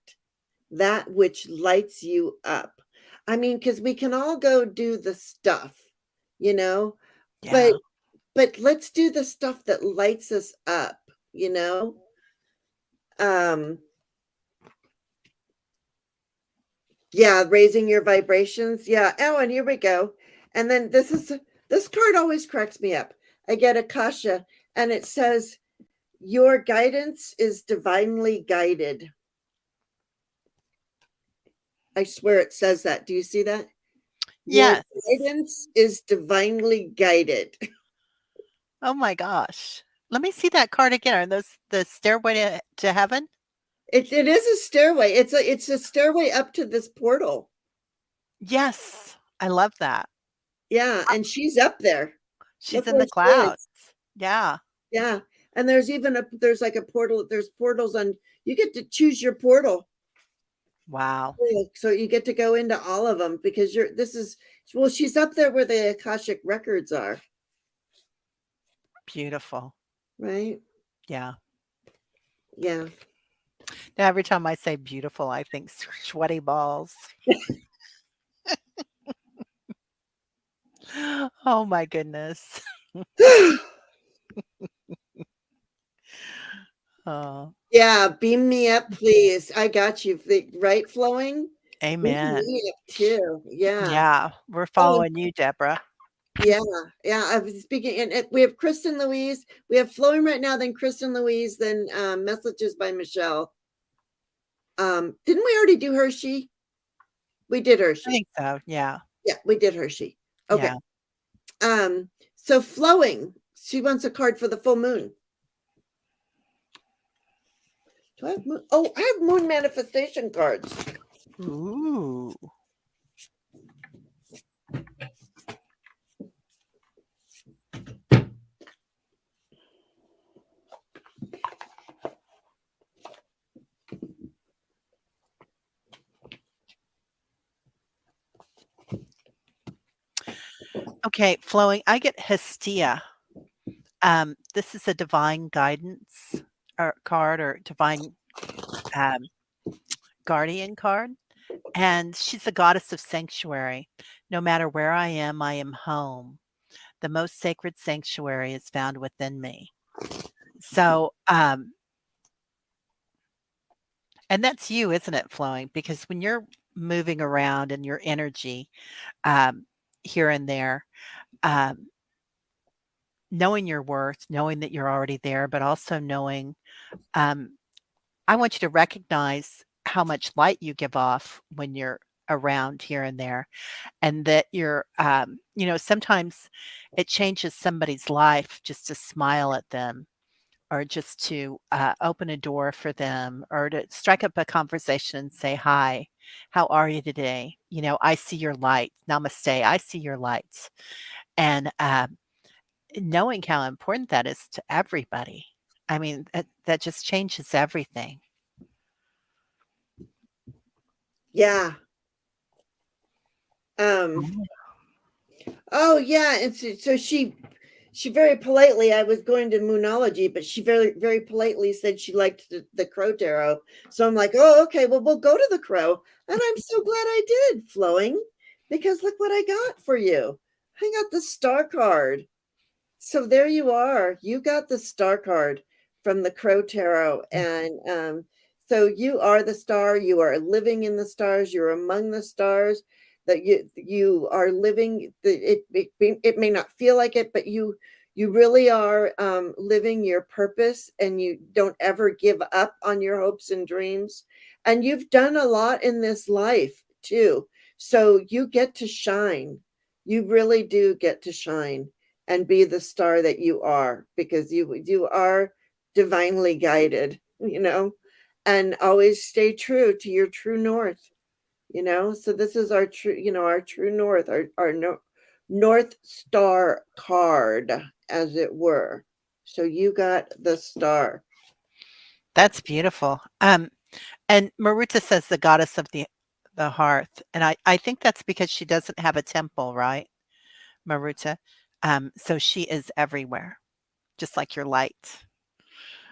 Speaker 2: That which lights you up. I mean, because we can all go do the stuff, you know, but
Speaker 1: yeah.
Speaker 2: let's do the stuff that lights us up, you know? Um, yeah, raising your vibrations. Yeah. Oh, and here we go. And then this card always cracks me up. I get Akasha and it says, your guidance is divinely guided. I swear it says that. Do you see that? Your
Speaker 1: Yes.
Speaker 2: guidance is divinely guided.
Speaker 1: Oh my gosh. Let me see that card again. Are those the stairway to heaven?
Speaker 2: It is a stairway. It's a stairway up to this portal.
Speaker 1: Yes. I love that.
Speaker 2: Yeah, and she's up there.
Speaker 1: She's
Speaker 2: Look
Speaker 1: in
Speaker 2: where
Speaker 1: the
Speaker 2: she is.
Speaker 1: clouds. Yeah.
Speaker 2: Yeah, and there's like a portal. There's portals on. You get to choose your portal.
Speaker 1: Wow.
Speaker 2: Yeah, so you get to go into all of them because you're. This is well. She's up there where the Akashic records are,
Speaker 1: Beautiful.
Speaker 2: right?
Speaker 1: Yeah.
Speaker 2: Yeah.
Speaker 1: Now, every time I say beautiful, I think sweaty balls. Oh my goodness. Oh,
Speaker 2: Yeah, beam me up, please. I got you. Right, flowing? Beam
Speaker 1: amen.
Speaker 2: me up too. Yeah.
Speaker 1: Yeah, we're
Speaker 2: Oh,
Speaker 1: following you, Deborah.
Speaker 2: yeah. Yeah. I was speaking, and we have Kristen Louise. We have flowing right now, then Kristen Louise, then messages by Michelle. Didn't we already do Hershey? We did
Speaker 1: I
Speaker 2: Hershey.
Speaker 1: think so. Yeah.
Speaker 2: Yeah, we did Hershey. Okay.
Speaker 1: Yeah.
Speaker 2: So flowing, she wants a card for the full moon. Do I have moon? Oh, I have moon manifestation cards.
Speaker 1: Ooh. Okay, flowing. I get Hestia. This is a divine guidance or card or divine um, guardian card. And she's the goddess of sanctuary. No matter where I am home. The most sacred sanctuary is found within me. So, and that's you, isn't it, flowing? Because when you're moving around in your energy, um, here and there, um, knowing your worth, knowing that you're already there, but also knowing, um, I want you to recognize how much light you give off when you're around here and there, and that you're, sometimes it changes somebody's life just to smile at them or just to open a door for them or to strike up a conversation and say, Hi, how are you today? I see your light. Namaste. I see your lights. And knowing how important that is to everybody. I mean, that just changes everything.
Speaker 2: Yeah. Um,
Speaker 1: Mm.
Speaker 2: oh yeah, and so she very politely, I was going to Moonology, but she very, very politely said she liked the Crow Tarot. So I'm like, oh, okay, well, we'll go to the Crow. And I'm so glad I did, Flowing, because look what I got for you. I got the Star card. So there you are. You got the Star card from the Crow Tarot. And so you are the star. You are living in the stars. You're among the stars. That you are living. It may not feel like it, but you really are living your purpose, and you don't ever give up on your hopes and dreams. And you've done a lot in this life too. So you get to shine. You really do get to shine and be the star that you are, because you are divinely guided, and always stay true to your true north. So this is our true, our true north, our north star card, as it were. So you got the star.
Speaker 1: That's beautiful. And Maruta says the goddess of the hearth. And I think that's because she doesn't have a temple, right, Maruta? So she is everywhere, just like your light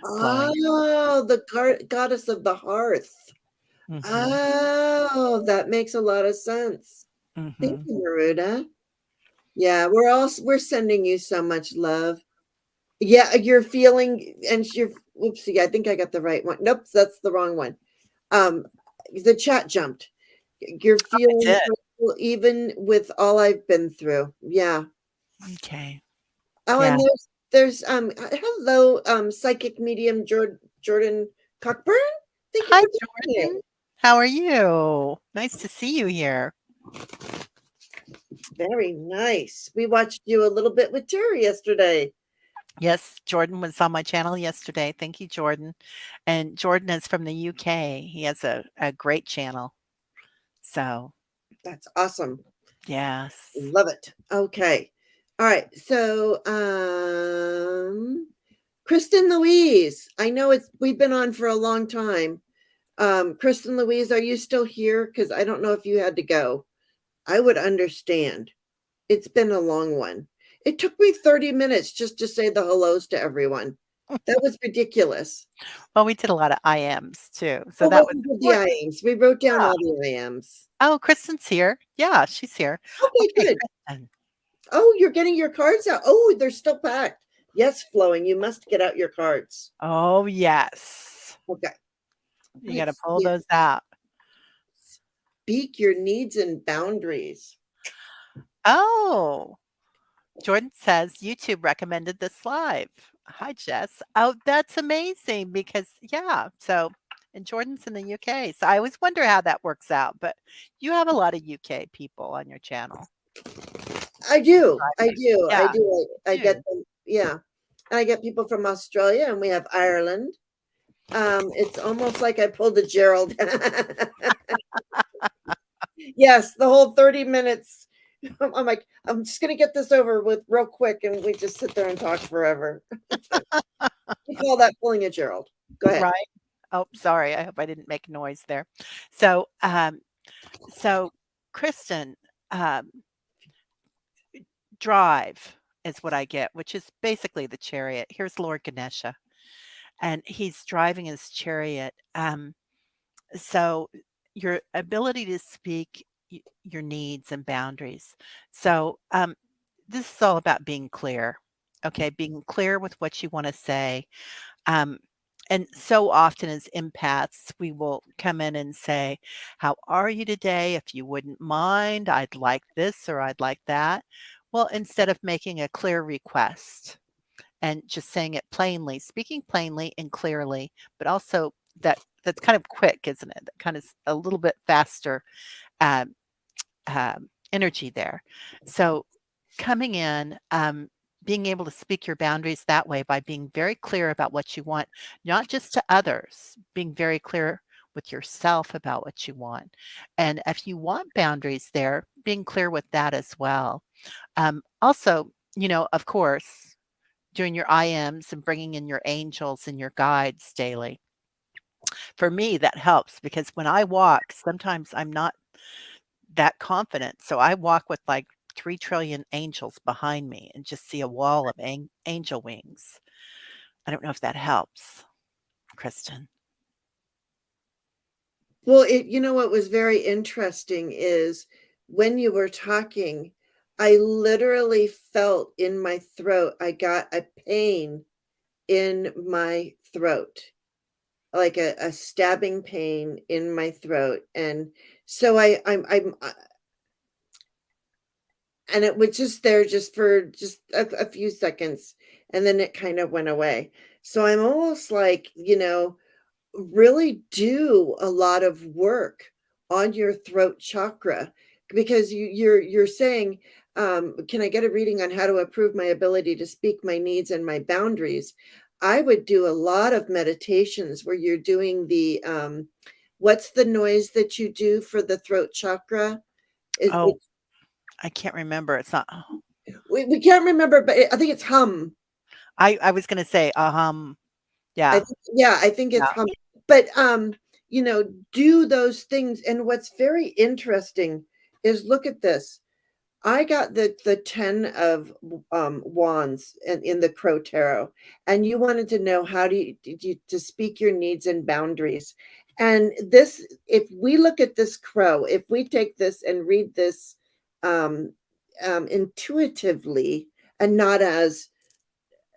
Speaker 1: flowing.
Speaker 2: Oh, the goddess of the hearth.
Speaker 1: Mhm.
Speaker 2: Oh, that makes a lot of sense. Thank
Speaker 1: Mhm.
Speaker 2: you, Maruta. Yeah, we're sending you so much love. Yeah, you're feeling, and you're, oopsie, I think I got the right one. Nope, that's the wrong one. Um, the chat jumped. You're
Speaker 1: I
Speaker 2: feeling
Speaker 1: did.
Speaker 2: grateful even with all I've been through. Yeah.
Speaker 1: Okay.
Speaker 2: Oh,
Speaker 1: Yeah.
Speaker 2: and there's hello, psychic medium Jordan Cockburn. Thank you
Speaker 1: Hi,
Speaker 2: for being here.
Speaker 1: Jordan. How are you? Nice to see you here.
Speaker 2: Very nice. We watched you a little bit with Teri yesterday.
Speaker 1: Yes, Jordan was on my channel yesterday. Thank you, Jordan. And Jordan is from the UK. He has a great channel. So,
Speaker 2: That's awesome.
Speaker 1: yes.
Speaker 2: Love it. Okay. All right. So, Kristen Louise, I know we've been on for a long time. Kristen Louise, are you still here? Because I don't know if you had to go. I would understand. It's been a long one. It took me 30 minutes just to say the hellos to everyone. That was ridiculous.
Speaker 1: Well, we did a lot of IMs too, so
Speaker 2: Oh,
Speaker 1: that
Speaker 2: what
Speaker 1: was
Speaker 2: we did the
Speaker 1: important.
Speaker 2: IAMs. We wrote down
Speaker 1: Yeah.
Speaker 2: all the IAMs.
Speaker 1: Oh, Kristen's here. Yeah, she's here.
Speaker 2: Okay,
Speaker 1: Okay,
Speaker 2: good.
Speaker 1: Kristen.
Speaker 2: Oh, you're getting your cards out. Oh, they're still packed. Yes, Flowing, you must get out your cards.
Speaker 1: Oh, yes.
Speaker 2: Okay.
Speaker 1: You gotta
Speaker 2: Let's
Speaker 1: pull
Speaker 2: see.
Speaker 1: those out.
Speaker 2: Speak your needs and boundaries.
Speaker 1: Oh, Jordan says YouTube recommended this live. Hi, Jess. Oh, that's amazing because yeah, so and Jordan's in the UK. So I always wonder how that works out, but you have a lot of UK people on your channel.
Speaker 2: I do. I
Speaker 1: Subscribers.
Speaker 2: do. I
Speaker 1: Yeah,
Speaker 2: do. I
Speaker 1: you
Speaker 2: get
Speaker 1: do.
Speaker 2: them. Yeah. I get people from Australia and we have Ireland. It's almost like I pulled a Gerald. Yes, the whole 30 minutes. I'm like, I'm just gonna get this over with real quick, and we just sit there and talk forever. We call that pulling a Gerald. Go ahead.
Speaker 1: Right? Oh, sorry. I hope I didn't make noise there. So, so Kristen, um, drive is what I get, which is basically the chariot. Here's Lord Ganesha, and he's driving his chariot. So your ability to speak your needs and boundaries. So this is all about being clear. Okay, being clear with what you want to say. Um, and so often as empaths, we will come in and say, "How are you today? If you wouldn't mind, I'd like this or I'd like that." Well, instead of making a clear request and just saying it plainly, speaking plainly and clearly, but also that's kind of quick, isn't it? That kind of a little bit faster um, energy there. So coming in, being able to speak your boundaries that way by being very clear about what you want, not just to others, being very clear with yourself about what you want. And if you want boundaries there, being clear with that as well. Also, of course, doing your IMs and bringing in your angels and your guides daily. For me, that helps because when I walk, sometimes I'm not that confident. So I walk with like 3 trillion angels behind me and just see a wall of angel wings. I don't know if that helps, Kristen.
Speaker 2: Well, what was very interesting is when you were talking, I literally felt in my throat, I got a pain in my throat, like a stabbing pain in my throat. And so and it was just there just for just a few seconds, and then it kind of went away. So I'm almost like, really do a lot of work on your throat chakra, because you're saying, can I get a reading on how to improve my ability to speak my needs and my boundaries? I would do a lot of meditations where you're doing the what's the noise that you do for the throat chakra?
Speaker 1: Oh, I can't remember. It's not. Oh,
Speaker 2: We can't remember, but I think it's hum.
Speaker 1: I was going to say,
Speaker 2: I
Speaker 1: yeah,
Speaker 2: think, yeah, I think it's
Speaker 1: yeah.
Speaker 2: hum. But do those things. And what's very interesting is, look at this. I got the 10 of wands in the Crow Tarot, and you wanted to know how to speak your needs and boundaries. And this, if we look at this crow, if we take this and read this um, intuitively, and not as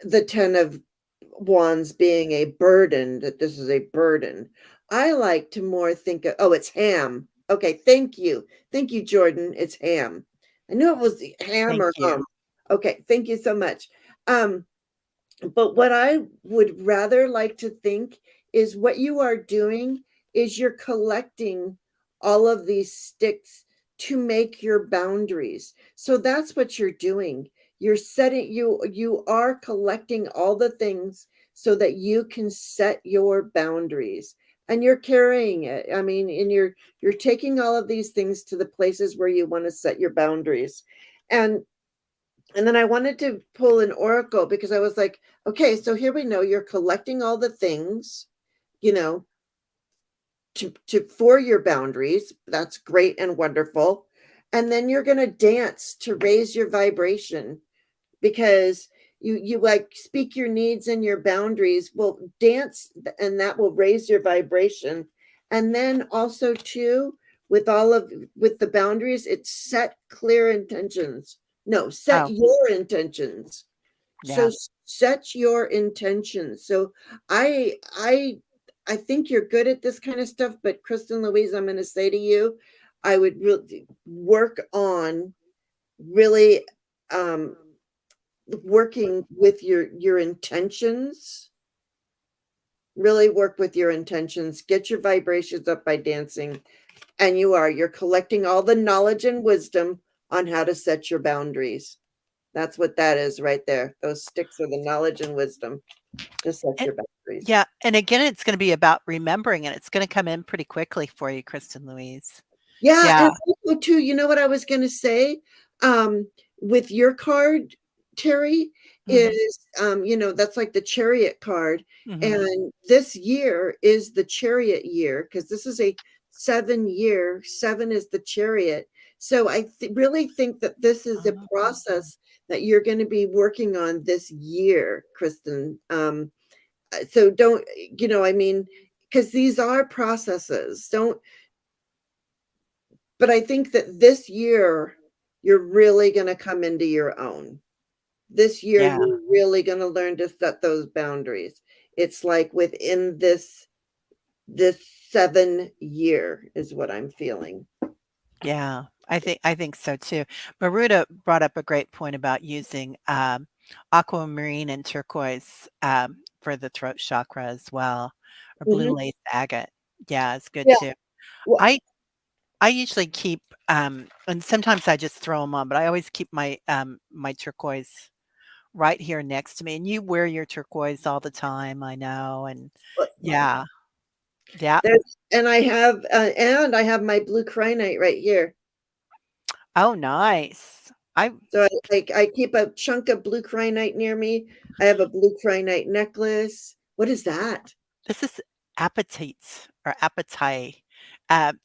Speaker 2: the 10 of wands being a burden, that this is a burden. I like to more think of, oh, it's ham. Okay, thank you. Thank you, Jordan. It's ham. I knew it was ham
Speaker 1: Thank
Speaker 2: or
Speaker 1: you.
Speaker 2: Okay, thank you so much. But what I would rather like to think is, what you are doing is you're collecting all of these sticks to make your boundaries. So that's what you're doing. You're setting you are collecting all the things so that you can set your boundaries. And you're carrying it. I mean, and you're taking all of these things to the places where you want to set your boundaries. And then I wanted to pull an oracle because I was like, okay, so here we know you're collecting all the things, you know, to for your boundaries. That's great and wonderful. And then you're going to dance to raise your vibration because you like speak your needs and your boundaries. Well, dance and that will raise your vibration. And then also too, with the boundaries, it's set clear intentions. No, set
Speaker 1: Oh,
Speaker 2: your intentions. So
Speaker 1: yeah.
Speaker 2: set your intentions. So I I I think you're good at this kind of stuff, but Kristen Louise, I'm going to say to you, I would really work on really um working with your intentions. Really work with your intentions. Get your vibrations up by dancing. And you're collecting all the knowledge and wisdom on how to set your boundaries. That's what that is right there. Those sticks are the knowledge and wisdom to set
Speaker 1: And
Speaker 2: your boundaries.
Speaker 1: yeah, and again, it's gonna be about remembering, and it's gonna come in pretty quickly for you, Kristen Louise.
Speaker 2: Yeah, and
Speaker 1: Yeah.
Speaker 2: also too, you know what I was gonna say? Um, with your card, Terry,
Speaker 1: Mhm,
Speaker 2: is that's like the chariot card.
Speaker 1: mhm.
Speaker 2: And this year is the chariot year because this is a 7 year. Seven is the chariot. So I really think that this is a
Speaker 1: Oh,
Speaker 2: process that you're going to be working on this year, Kristen. So don't, I mean, because these are processes. Don't But I think that this year, you're really going to come into your own. This year,
Speaker 1: yeah,
Speaker 2: you're really going to learn to set those boundaries. It's like within this 7 year is what I'm feeling.
Speaker 1: yeah. I think so too. Maruta brought up a great point about using, aquamarine and turquoise, for the throat chakra as well, or blue
Speaker 2: Mhm.
Speaker 1: lace agate. Yeah, it's good
Speaker 2: Yeah.
Speaker 1: too.
Speaker 2: Well,
Speaker 1: I I usually keep, and sometimes I just throw them on, but I always keep my turquoise right here next to me, and you wear your turquoise all the time, I know, and yeah, yeah.
Speaker 2: and I have my blue kyanite right here.
Speaker 1: Oh, nice. I
Speaker 2: So I keep a chunk of blue kyanite near me. I have a blue kyanite necklace. What is that?
Speaker 1: This is appetite or appetite.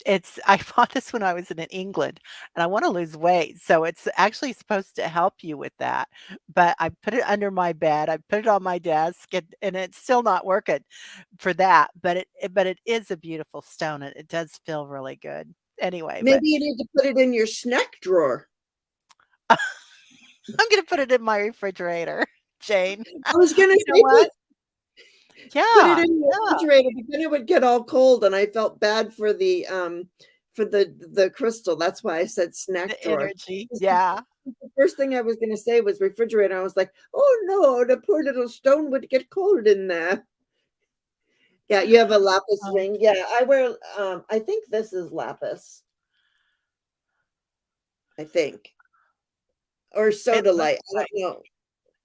Speaker 1: It's I bought this when I was in England, and I wanna lose weight, so it's actually supposed to help you with that, but I put it under my bed, I put it on my desk, and it's still not working for that, but it is a beautiful stone, and it does feel really good. Anyway, but
Speaker 2: Maybe you need to put it in your snack drawer.
Speaker 1: I'm gonna put it in my refrigerator, Jane.
Speaker 2: I was gonna
Speaker 1: You know
Speaker 2: say
Speaker 1: what?
Speaker 2: put it
Speaker 1: Yeah,
Speaker 2: in your
Speaker 1: yeah,
Speaker 2: refrigerator, but then it would get all cold, and I felt bad for the crystal. That's why I said snack
Speaker 1: the
Speaker 2: drawer.
Speaker 1: energy,
Speaker 2: 'Cause
Speaker 1: yeah.
Speaker 2: the first thing I was gonna say was refrigerator. I was like, "Oh no, the poor little stone would get cold in there." Yeah, you have a lapis
Speaker 1: Um,
Speaker 2: ring. Yeah, I wear. I think this is lapis. I think, or
Speaker 1: it looks
Speaker 2: sodalite. I don't
Speaker 1: like
Speaker 2: know.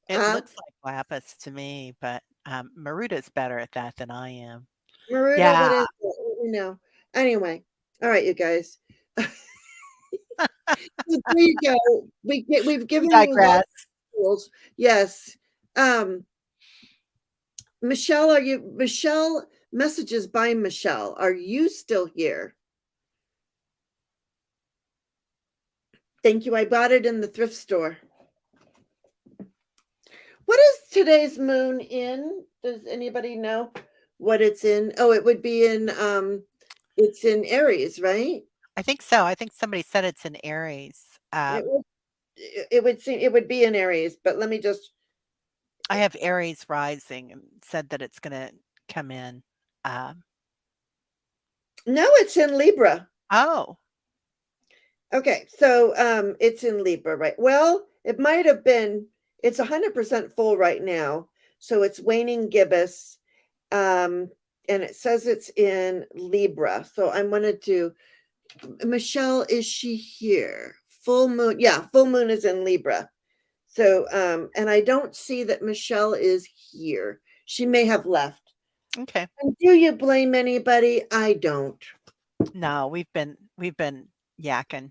Speaker 1: It
Speaker 2: Huh?
Speaker 1: looks like lapis to me, but, Maruta's better at that than I am.
Speaker 2: Maruta, what
Speaker 1: Yeah,
Speaker 2: is it? Let me know. Anyway, all right, you guys. So there you go. We've
Speaker 1: we
Speaker 2: given you lots
Speaker 1: digress.
Speaker 2: of tools. Yes. Um, Michelle, messages by Michelle. Are you still here? Thank you. I bought it in the thrift store. What is today's moon in? Does anybody know what it's in? Oh, it would be in it's in Aries, right?
Speaker 1: I think so, I think somebody said it's in Aries.
Speaker 2: It would it would seem it would be in Aries, but let me just
Speaker 1: I have Aries rising and said that it's gonna come in. Um
Speaker 2: no, it's in Libra.
Speaker 1: oh,
Speaker 2: Okay, so it's in Libra, right? Well, it might have been. It's 100% full right now, so it's waning gibbous, um, and it says it's in Libra. So I wanted to Michelle, is she here? Full moon. Yeah, full moon is in Libra. So, and I don't see that Michelle is here. She may have left.
Speaker 1: Okay.
Speaker 2: And do you blame anybody? I don't.
Speaker 1: No, we've been yakking.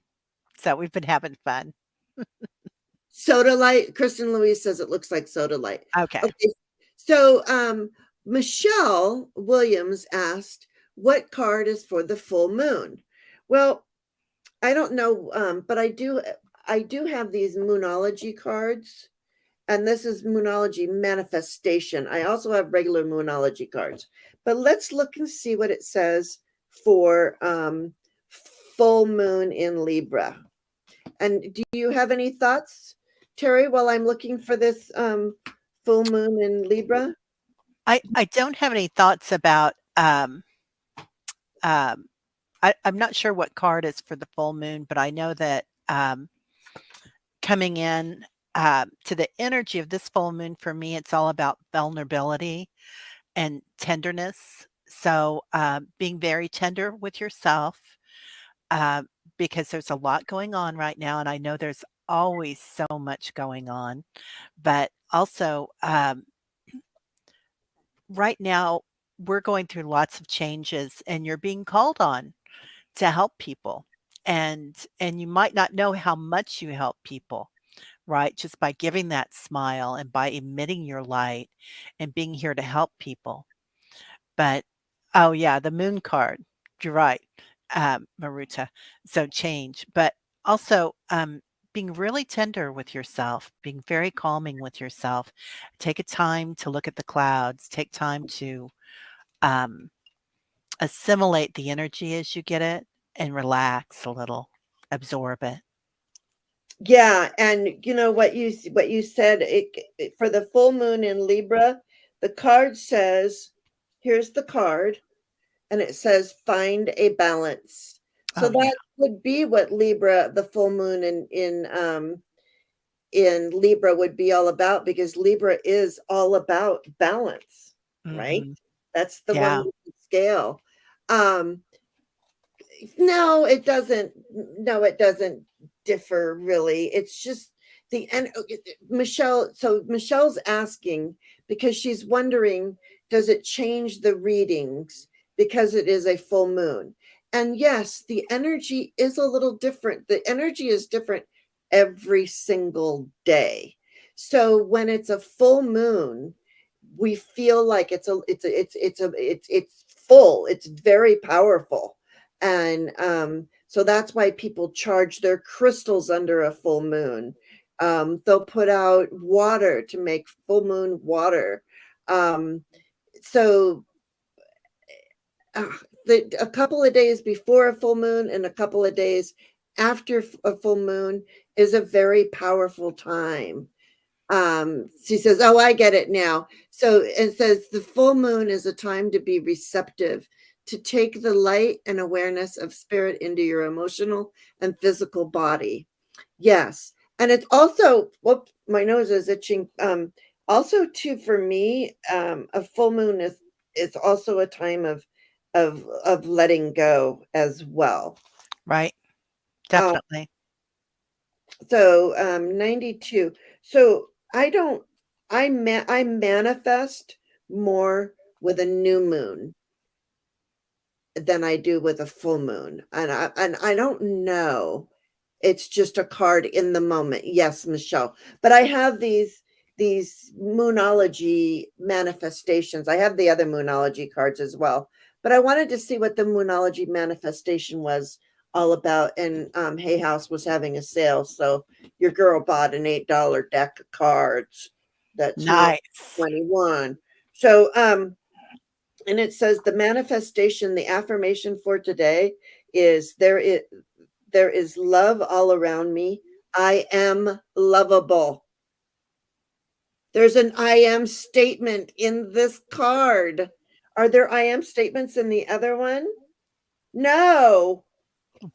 Speaker 1: So we've been having fun.
Speaker 2: Soda light. Kristen Louise says it looks like soda light.
Speaker 1: Okay.
Speaker 2: Okay. So, Michelle Williams asked, what card is for the full moon? Well, I don't know, but I do have these moonology cards, and this is moonology manifestation. I also have regular moonology cards, but let's look and see what it says for full moon in Libra. And do you have any thoughts, Teri, while I'm looking for this full moon in Libra?
Speaker 1: I don't have any thoughts about um I'm not sure what card is for the full moon, but I know that coming in to the energy of this full moon for me, it's all about vulnerability and tenderness. So being very tender with yourself, uh, because there's a lot going on right now, and I know there's always so much going on. But also, right now, we're going through lots of changes, and you're being called on to help people. And you might not know how much you help people, right? Just by giving that smile and by emitting your light and being here to help people. But oh yeah, the moon card. You're right, Maruta. So change, but also being really tender with yourself, being very calming with yourself. Take a time to look at the clouds. Take time to um, assimilate the energy as you get it and relax a little, absorb it.
Speaker 2: Yeah, and you know what you said, for the full moon in Libra, the card says, here's the card, and it says find a balance. So
Speaker 1: Oh yeah,
Speaker 2: that would be what Libra, the full moon in Libra would be all about, because Libra is all about balance, right?
Speaker 1: hmm,
Speaker 2: That's the one
Speaker 1: yeah,
Speaker 2: with the scale. Um, no, it doesn't. No, it doesn't differ really. It's just the and Michelle. So Michelle's asking because she's wondering, does it change the readings because it is a full moon? And yes, the energy is a little different. The energy is different every single day. So when it's a full moon, we feel like it's full. It's very powerful, and so that's why people charge their crystals under a full moon. They'll put out water to make full moon water. Um, so uh, a couple of days before a full moon and a couple of days after a full moon is a very powerful time. She says, oh, I get it now. So it says the full moon is a time to be receptive, to take the light and awareness of spirit into your emotional and physical body. Yes. And it's also, whoop, my nose is itching. Also too, for me, a full moon is also a time of letting go as well.
Speaker 1: right,
Speaker 2: Um,
Speaker 1: definitely.
Speaker 2: So 92. So I manifest more with a new moon than I do with a full moon. And I don't know. It's just a card in the moment. Yes, Michelle. But I have these moonology manifestations. I have the other moonology cards as well. But I wanted to see what the moonology manifestation was all about. And Hay House was having a sale. So your girl bought an $8 deck of cards. That's who
Speaker 1: Nice.
Speaker 2: 21. So and it says the manifestation, the affirmation for today is there is love all around me. I am lovable. There's an I am statement in this card. Are there I am statements in the other one? No.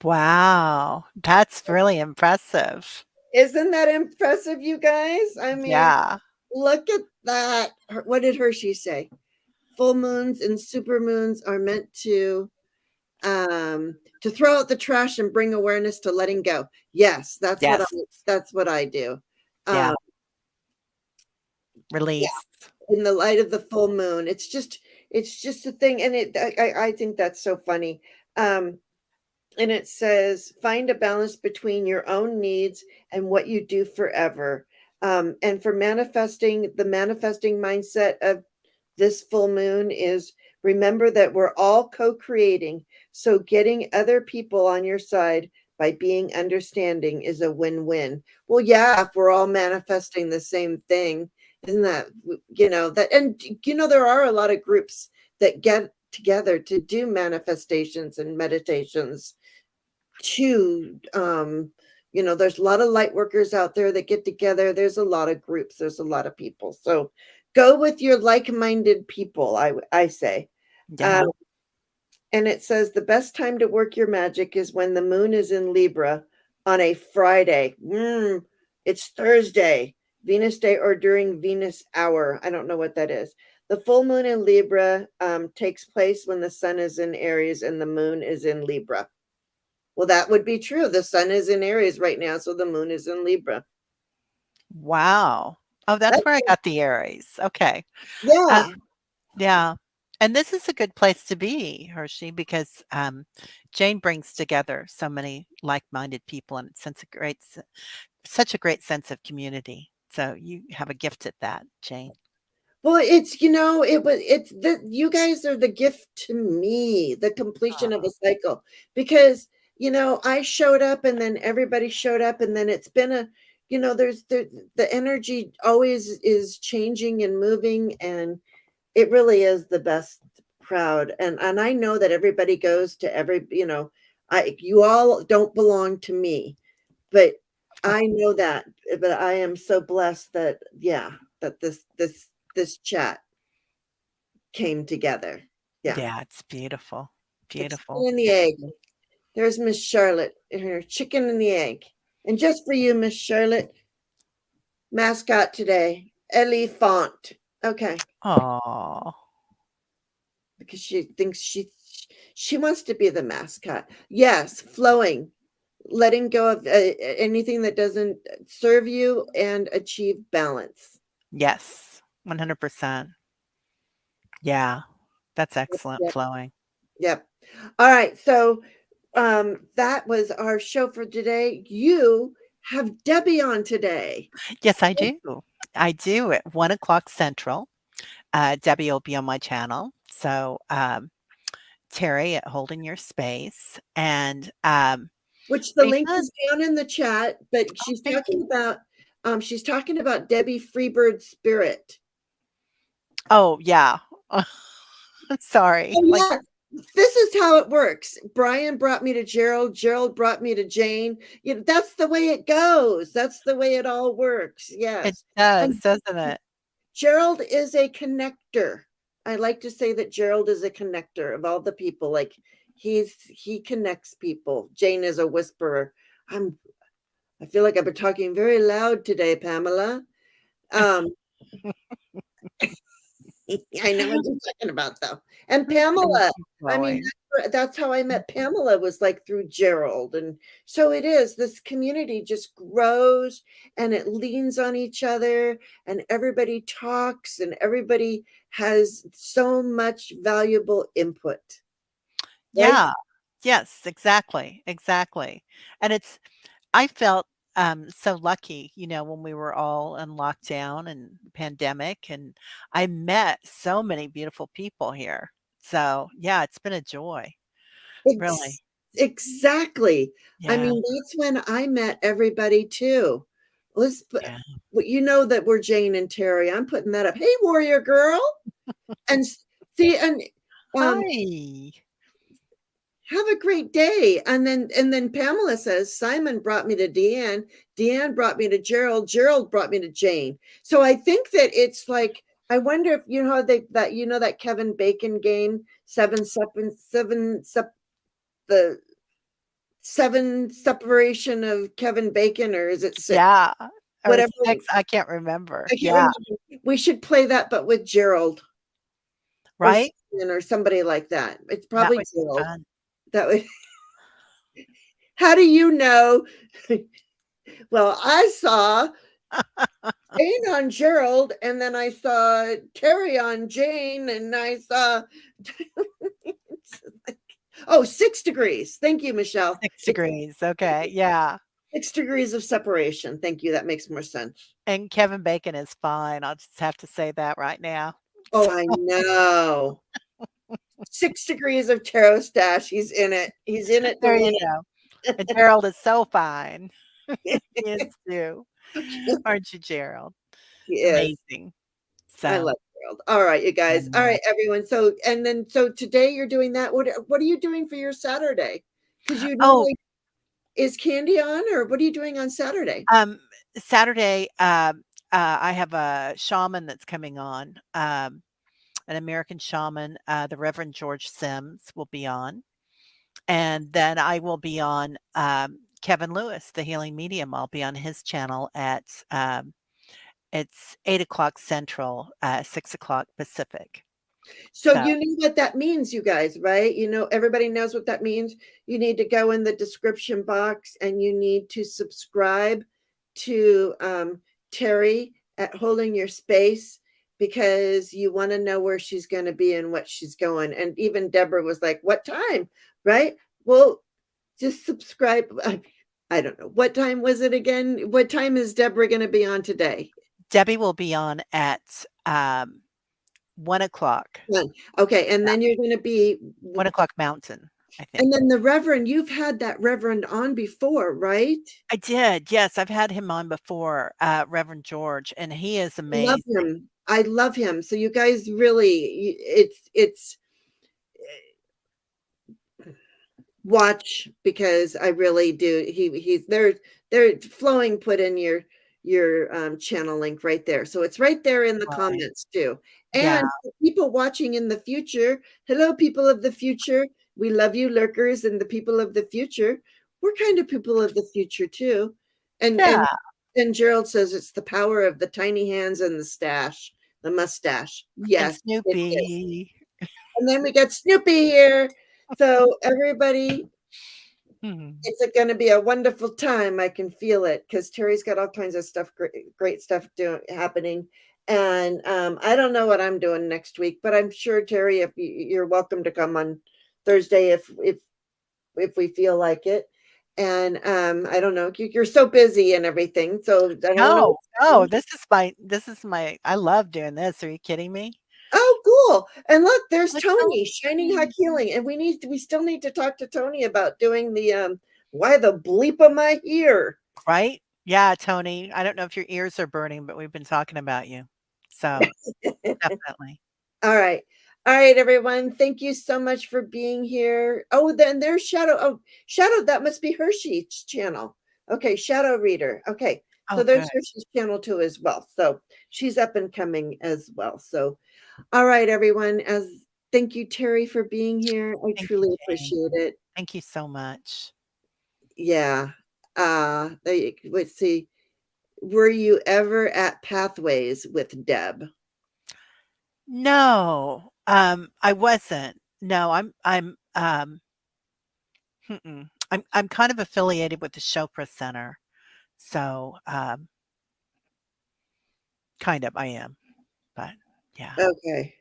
Speaker 1: Wow, that's really impressive.
Speaker 2: Isn't that impressive, you guys? I mean,
Speaker 1: Yeah.
Speaker 2: look at that. What did Hershey say? Full moons and super moons are meant to To throw out the trash and bring awareness to letting go. Yes,
Speaker 1: Yes.
Speaker 2: that's what I do.
Speaker 1: Yeah.
Speaker 2: Um, yeah,
Speaker 1: Release.
Speaker 2: in the light of the full moon. It's just a thing, and I think that's so funny. Um, and it says find a balance between your own needs and what you do forever. And for manifesting, the manifesting mindset of this full moon is remember that we're all co-creating. So getting other people on your side by being understanding is a win-win. Well, yeah, if we're all manifesting the same thing, isn't that, that, and there are a lot of groups that get together to do manifestations and meditations too. There's a lot of light workers out there that get together. There's a lot of groups, there's a lot of people. So go with your like-minded people, I say.
Speaker 1: Yeah.
Speaker 2: And it says the best time to work your magic is when the moon is in Libra on a Friday. It's Thursday, Venus Day, or during Venus hour. I don't know what that is. The full moon in Libra takes place when the sun is in Aries and the moon is in Libra. Well, that would be true. The sun is in Aries right now, so the moon is in Libra.
Speaker 1: Wow. Oh, that's where I got the Aries. Okay. Um,
Speaker 2: Yeah.
Speaker 1: yeah. And this is a good place to be, Hershey, because Jane brings together so many like-minded people and such a great sense of community. So you have a gift at that, Jane.
Speaker 2: Well, you guys are the gift to me, the completion of
Speaker 1: Oh,
Speaker 2: a cycle, because, I showed up and then everybody showed up and then it's been the energy always is changing and moving, and it really is the best crowd. And I know that everybody goes to you all don't belong to me, but I know that. But I am so blessed that, yeah, that this chat came together. Yeah.
Speaker 1: yeah, it's beautiful.
Speaker 2: The
Speaker 1: Beautiful.
Speaker 2: chicken and the egg. There's Miss Charlotte and her chicken and the egg. And just for you, Miss Charlotte, mascot today, Elephant. Okay.
Speaker 1: Oh,
Speaker 2: Because she thinks she wants to be the mascot. Yes, flowing, letting go of anything that doesn't serve you and achieve balance.
Speaker 1: yes. 100%. Yeah. That's excellent
Speaker 2: Yep.
Speaker 1: flowing.
Speaker 2: Yep. All right. So that was our show for today. You have Debbie on today.
Speaker 1: Yes, I do. I do at 1 o'clock Central. Debbie will be on my channel. So, Terry at Holding Your Space. And
Speaker 2: Which the link
Speaker 1: because,
Speaker 2: is down in the chat, but
Speaker 1: oh, thank you.
Speaker 2: she's talking about Debbie Freebird Spirit.
Speaker 1: Oh, yeah. Sorry.
Speaker 2: Oh
Speaker 1: Like,
Speaker 2: yeah, this is how it works. Brian brought me to Gerald. Gerald brought me to Jane. That's the way it goes. That's the way it all works.
Speaker 1: it
Speaker 2: Yes.
Speaker 1: does,
Speaker 2: And
Speaker 1: doesn't it?
Speaker 2: Gerald is a connector. I like to say that Gerald is a connector of all the people. Like he connects people. Jane is a whisperer. I feel like I've been talking very loud today, Pamela. Um, I know what you're talking about, though. And
Speaker 1: And
Speaker 2: Pamela,
Speaker 1: keep
Speaker 2: I mean,
Speaker 1: flowing.
Speaker 2: that's how I met Pamela, was like through Gerald. And so it is, this community just grows and it leans on each other, and everybody talks and everybody has so much valuable input, right?
Speaker 1: Yeah. Yes, exactly. Exactly. And I felt so lucky, when we were all in lockdown and pandemic, and I met so many beautiful people here. So, yeah, it's been a joy, really.
Speaker 2: Exactly. I
Speaker 1: Yeah.
Speaker 2: mean, that's when I met everybody too. Let's put,
Speaker 1: Yeah.
Speaker 2: well, you know that we're Jane and Terry. I'm putting that up. Hey, warrior girl. And see, and um,
Speaker 1: Hi.
Speaker 2: have a great day. And then Pamela says, Simon brought me to Deanne. Deanne brought me to Gerald. Gerald brought me to Jane. So I think that it's like, I wonder if you know how that Kevin Bacon game, the seven separation of Kevin Bacon, or is it six?
Speaker 1: Yeah. Or
Speaker 2: Whatever.
Speaker 1: 6, I can't remember.
Speaker 2: I can't
Speaker 1: Yeah.
Speaker 2: remember. We should play that, but with Gerald or
Speaker 1: Right?
Speaker 2: somebody like that. It's
Speaker 1: That
Speaker 2: probably
Speaker 1: would be
Speaker 2: Gerald.
Speaker 1: fun.
Speaker 2: That would how do you know? Well, I saw Jane on Gerald, and then I saw Teri on Jane, and I saw oh, 6 degrees. Thank you, Michelle.
Speaker 1: 6 degrees, okay, yeah.
Speaker 2: 6 degrees of separation. Thank you. That makes more sense.
Speaker 1: And Kevin Bacon is fine, I'll just have to say that right now.
Speaker 2: Oh, I know. 6 degrees of tarot stash. He's in it. He's in it to
Speaker 1: There
Speaker 2: win
Speaker 1: you go. And Gerald is so fine.
Speaker 2: it.
Speaker 1: He is too. Aren't you, Gerald?
Speaker 2: He is.
Speaker 1: Amazing.
Speaker 2: I
Speaker 1: So,
Speaker 2: love Gerald. All right, you
Speaker 1: I
Speaker 2: guys. All
Speaker 1: know.
Speaker 2: right, everyone. So today you're doing that. What are you doing for your Saturday? Because you
Speaker 1: Oh,
Speaker 2: normally is Candy on, or what are you doing on Saturday?
Speaker 1: um, Saturday, I have a shaman that's coming on, an American shaman, the Reverend George Sims will be on, and then I will be on, Kevin Lewis, the healing medium. I'll be on his channel at, it's 8 o'clock Central, 6 o'clock Pacific.
Speaker 2: So
Speaker 1: So,
Speaker 2: you know what that means, you guys, right? You know, everybody knows what that means. You need to go in the description box and you need to subscribe to Teri at Holding Your Space because you want to know where she's going to be and what she's going. And even Deborah was like, "What time?" Right? Well, just subscribe. I don't know. What time was it again? What time is Deborah going to be on today?
Speaker 1: Debbie will be on at, 1 o'clock.
Speaker 2: One. Okay, and
Speaker 1: Yeah,
Speaker 2: then you're going to be
Speaker 1: 1 o'clock Mountain, I think.
Speaker 2: and then the Reverend, you've had that Reverend on before, right?
Speaker 1: I did, yes, I've had him on before, Reverend George, and he is
Speaker 2: Love
Speaker 1: amazing.
Speaker 2: him. I love him. So you guys really, it's watch because I really do. He's they're flowing. Put in your channel link right there. So it's right there in the
Speaker 1: Right.
Speaker 2: comments too.
Speaker 1: Yeah.
Speaker 2: And for people watching in the future, hello, people of the future. We love you, lurkers, and the people of the future. We're kind of people of the future too. And
Speaker 1: Yeah,
Speaker 2: and and Gerald says it's the power of the tiny hands and the stash, the mustache.
Speaker 1: and
Speaker 2: Yes, it is.
Speaker 1: Snoopy.
Speaker 2: And then we got Snoopy here. So everybody,
Speaker 1: Mhm.
Speaker 2: it's going to be a wonderful time. I can feel it because Teri's got all kinds of stuff, great stuff happening. And I don't know what I'm doing next week, but I'm sure Teri, if you're welcome to come on Thursday, if we feel like it. And I don't know, you're so busy and everything, so I don't know
Speaker 1: No,
Speaker 2: what's
Speaker 1: no,
Speaker 2: happening.
Speaker 1: this is my I love doing this, are you kidding me?
Speaker 2: Oh, cool. And look, there's
Speaker 1: It's so
Speaker 2: Tony, Shining Hawk
Speaker 1: fun.
Speaker 2: Healing. And we still need to talk to Tony about doing the why the bleep am I here?
Speaker 1: Right? Yeah, Tony, I don't know if your ears are burning, but we've been talking about you. So, definitely.
Speaker 2: All right. All right, everyone. Thank you so much for being here. Oh, then there's Shadow. Oh, Shadow, that must be Hershey's channel. Okay, Shadow Reader. Okay. So
Speaker 1: Oh, good.
Speaker 2: there's Hershey's channel too as well. So she's up and coming as well. So all right, everyone. As thank you, Teri, for being here. I
Speaker 1: Thank you,
Speaker 2: truly
Speaker 1: Jane.
Speaker 2: appreciate it.
Speaker 1: Thank you so much.
Speaker 2: Yeah. Let's see. Were you ever at Pathways with Deb?
Speaker 1: No, I wasn't. No, I'm kind of affiliated with the Chopra Center, so, kind of, I am, but yeah.
Speaker 2: Okay.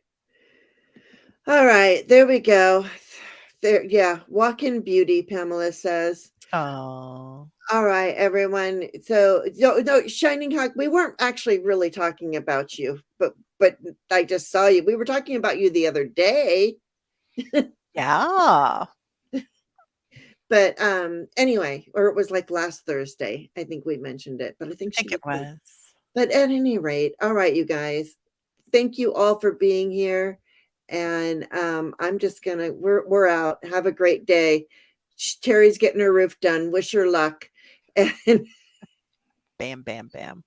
Speaker 2: All right, there we go. There, yeah, walk in beauty, Pamela says.
Speaker 1: Oh,
Speaker 2: All right, everyone. So no, Shining Hawk, we weren't actually really talking about you, but I just saw you. We were talking about you the other day.
Speaker 1: yeah, I
Speaker 2: But anyway, or it was like last Thursday. I think we mentioned it, but I think she
Speaker 1: think it
Speaker 2: was here.
Speaker 1: was.
Speaker 2: But at any rate, all right, you guys. Thank you all for being here. And I'm just gonna we're out. Have a great day. Teri's getting her roof done. Wish her luck. And
Speaker 1: Bam, bam, bam.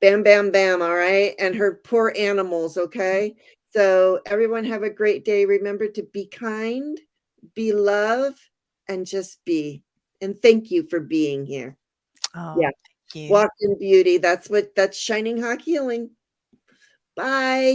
Speaker 2: bam, bam, bam. All right. And her poor animals. Okay. So everyone have a great day. Remember to be kind, be love, and just be. And thank you for being here.
Speaker 1: Oh,
Speaker 2: Yeah.
Speaker 1: thank you.
Speaker 2: Walk in beauty. That's Shining Hawk Healing. Bye.